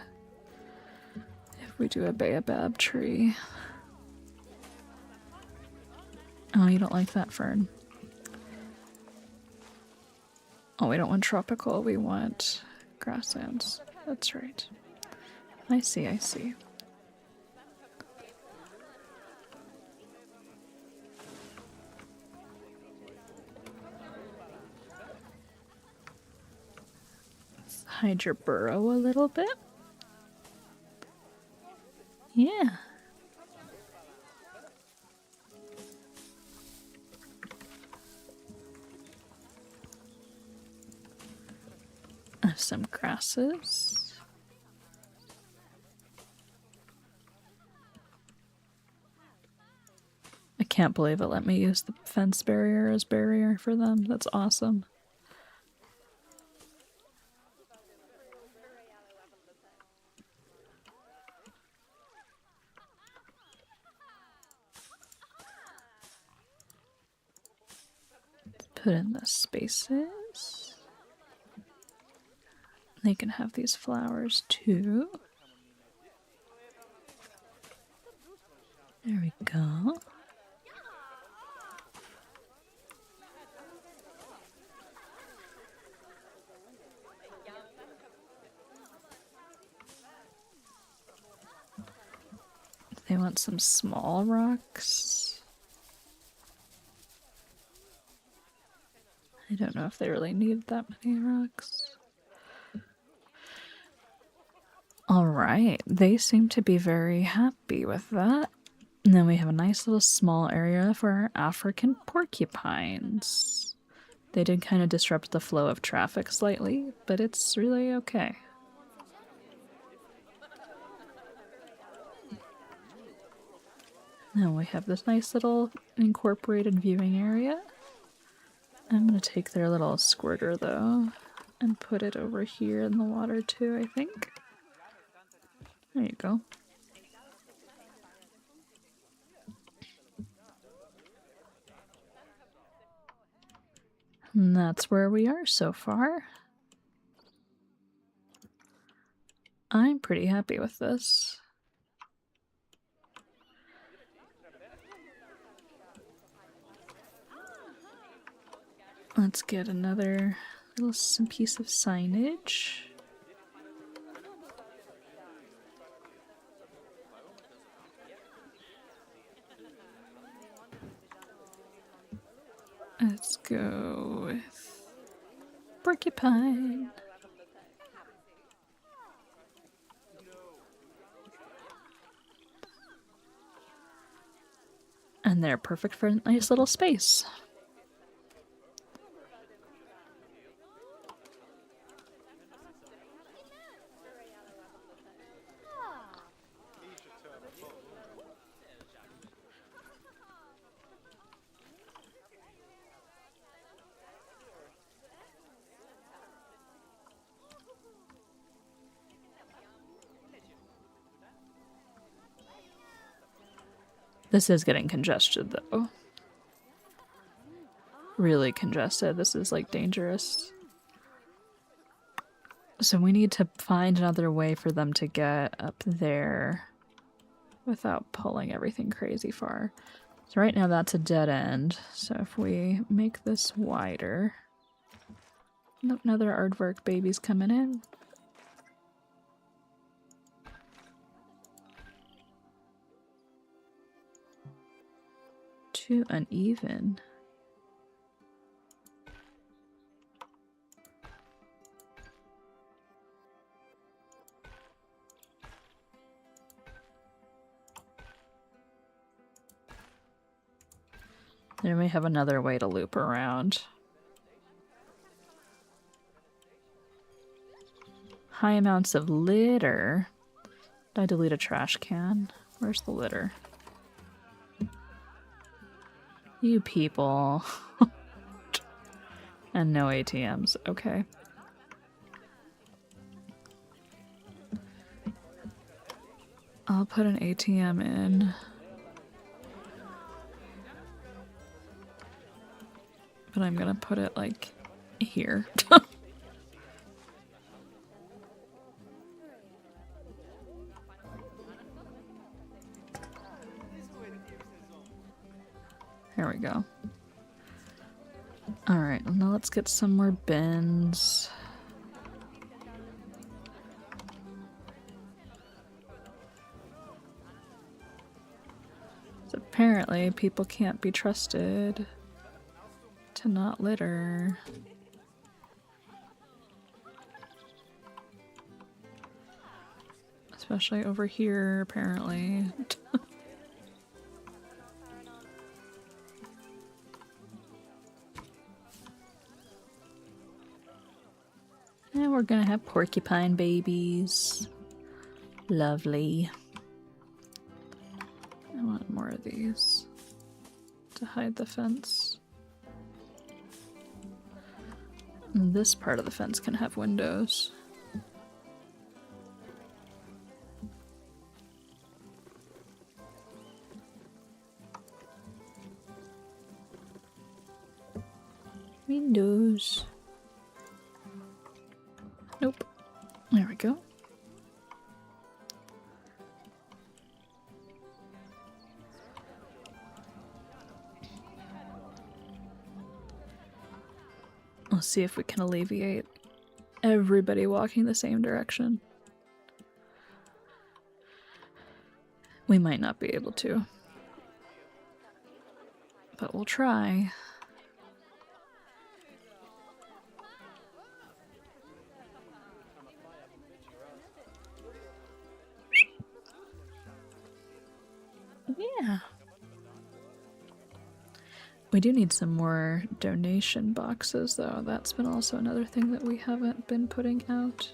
if we do a baobab tree. Oh, you don't like that fern? Oh, we don't want tropical, we want grasslands. That's right. I see, I see. Let's hide your burrow a little bit. Yeah. Some grasses. I can't believe it let me use the fence barrier as barrier for them. That's awesome. Let's put in the spaces. They can have these flowers too. There we go. They want some small rocks. I don't know if they really need that many rocks. Alright, they seem to be very happy with that. And then we have a nice little small area for our African porcupines. They did kind of disrupt the flow of traffic slightly, but it's really okay. Now we have this nice little incorporated viewing area. I'm going to take their little squirter though and put it over here in the water too, I think. There you go. And that's where we are so far. I'm pretty happy with this. Let's get another little piece of signage. Let's go with porcupine. And they're perfect for a nice little space. This is getting congested though. Really congested. This is like dangerous. So we need to find another way for them to get up there without pulling everything crazy far. So right now that's a dead end. So if we make this wider... Nope, another aardvark baby's coming in. Too uneven. Then we have another way to loop around. High amounts of litter. Did I delete a trash can? Where's the litter? You people. And no ATMs. Okay. I'll put an ATM in. But I'm gonna put it like here. There we go. Alright, now let's get some more bins. So apparently people can't be trusted to not litter. Especially over here, apparently. And we're gonna have porcupine babies. Lovely. I want more of these to hide the fence. And this part of the fence can have windows. Windows. Nope. There we go. Let's see if we can alleviate everybody walking the same direction. We might not be able to, but we'll try. Yeah. We do need some more donation boxes, though. That's been also another thing that we haven't been putting out.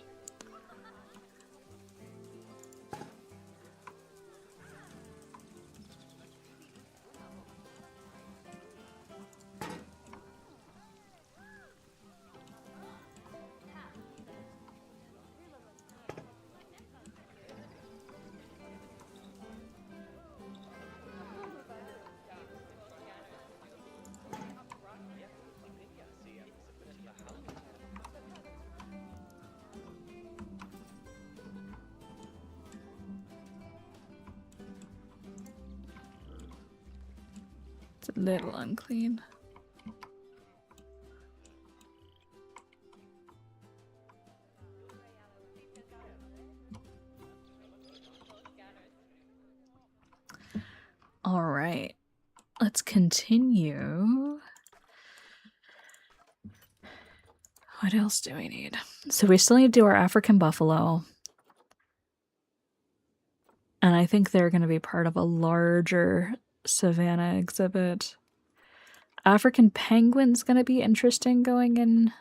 It's a little unclean. All right, let's continue. What else do we need? So we still need to do our African buffalo. And I think they're going to be part of a larger savanna exhibit. African penguin's going to be interesting going in.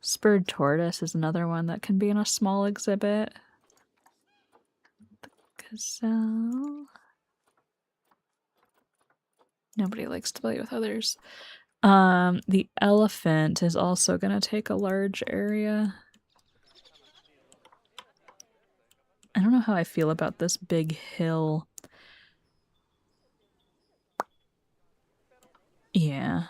Spurred tortoise is another one that can be in a small exhibit. The gazelle. Nobody likes to play with others. The elephant is also going to take a large area. I don't know how I feel about this big hill. Yeah.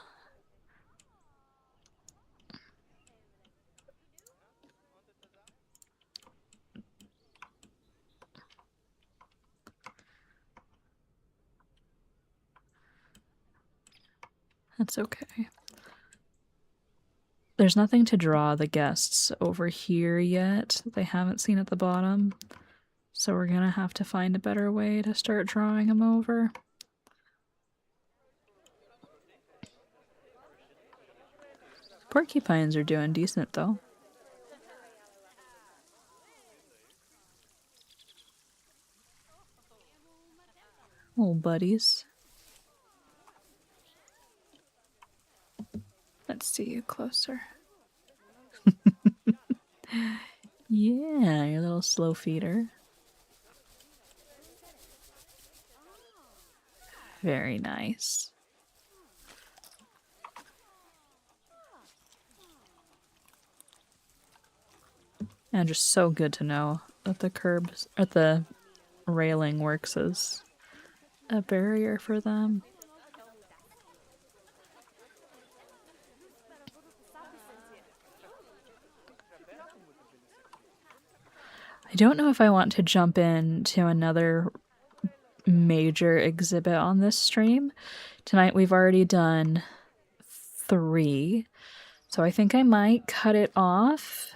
That's okay. There's nothing to draw the guests over here yet. They haven't seen at the bottom. So we're gonna have to find a better way to start drawing them over. Porcupines are doing decent though. Little buddies. Let's see you closer. Yeah, your little slow feeder. Very nice. And just so good to know that the curbs or the railing works as a barrier for them. I don't know if I want to jump into another major exhibit on this stream. Tonight we've already done 3, so I think I might cut it off.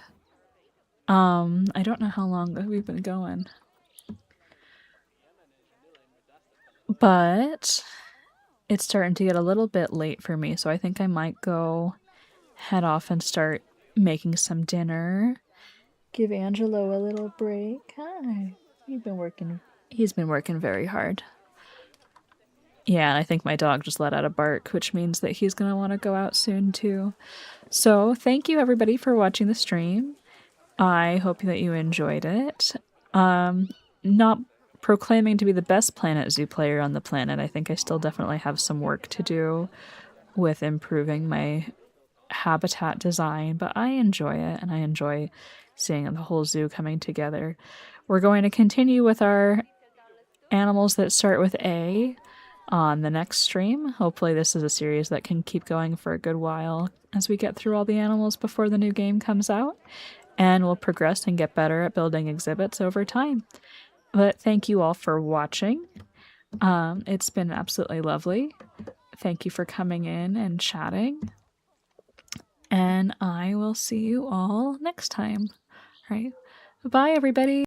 I don't know how long we've been going, but it's starting to get a little bit late for me, so I think I might go head off and start making some dinner. Give Angelo a little break. Hi. He's been working very hard. Yeah, and I think my dog just let out a bark, which means that he's going to want to go out soon too. So, thank you everybody for watching the stream. I hope that you enjoyed it. Not proclaiming to be the best Planet Zoo player on the planet. I think I still definitely have some work to do with improving my habitat design, but I enjoy it, and I enjoy seeing the whole zoo coming together. We're going to continue with our animals that start with A on the next stream. Hopefully this is a series that can keep going for a good while as we get through all the animals before the new game comes out, and we'll progress and get better at building exhibits over time. But thank you all for watching. It's been absolutely lovely. Thank you for coming in and chatting. And I will see you all next time. All right. Bye, everybody.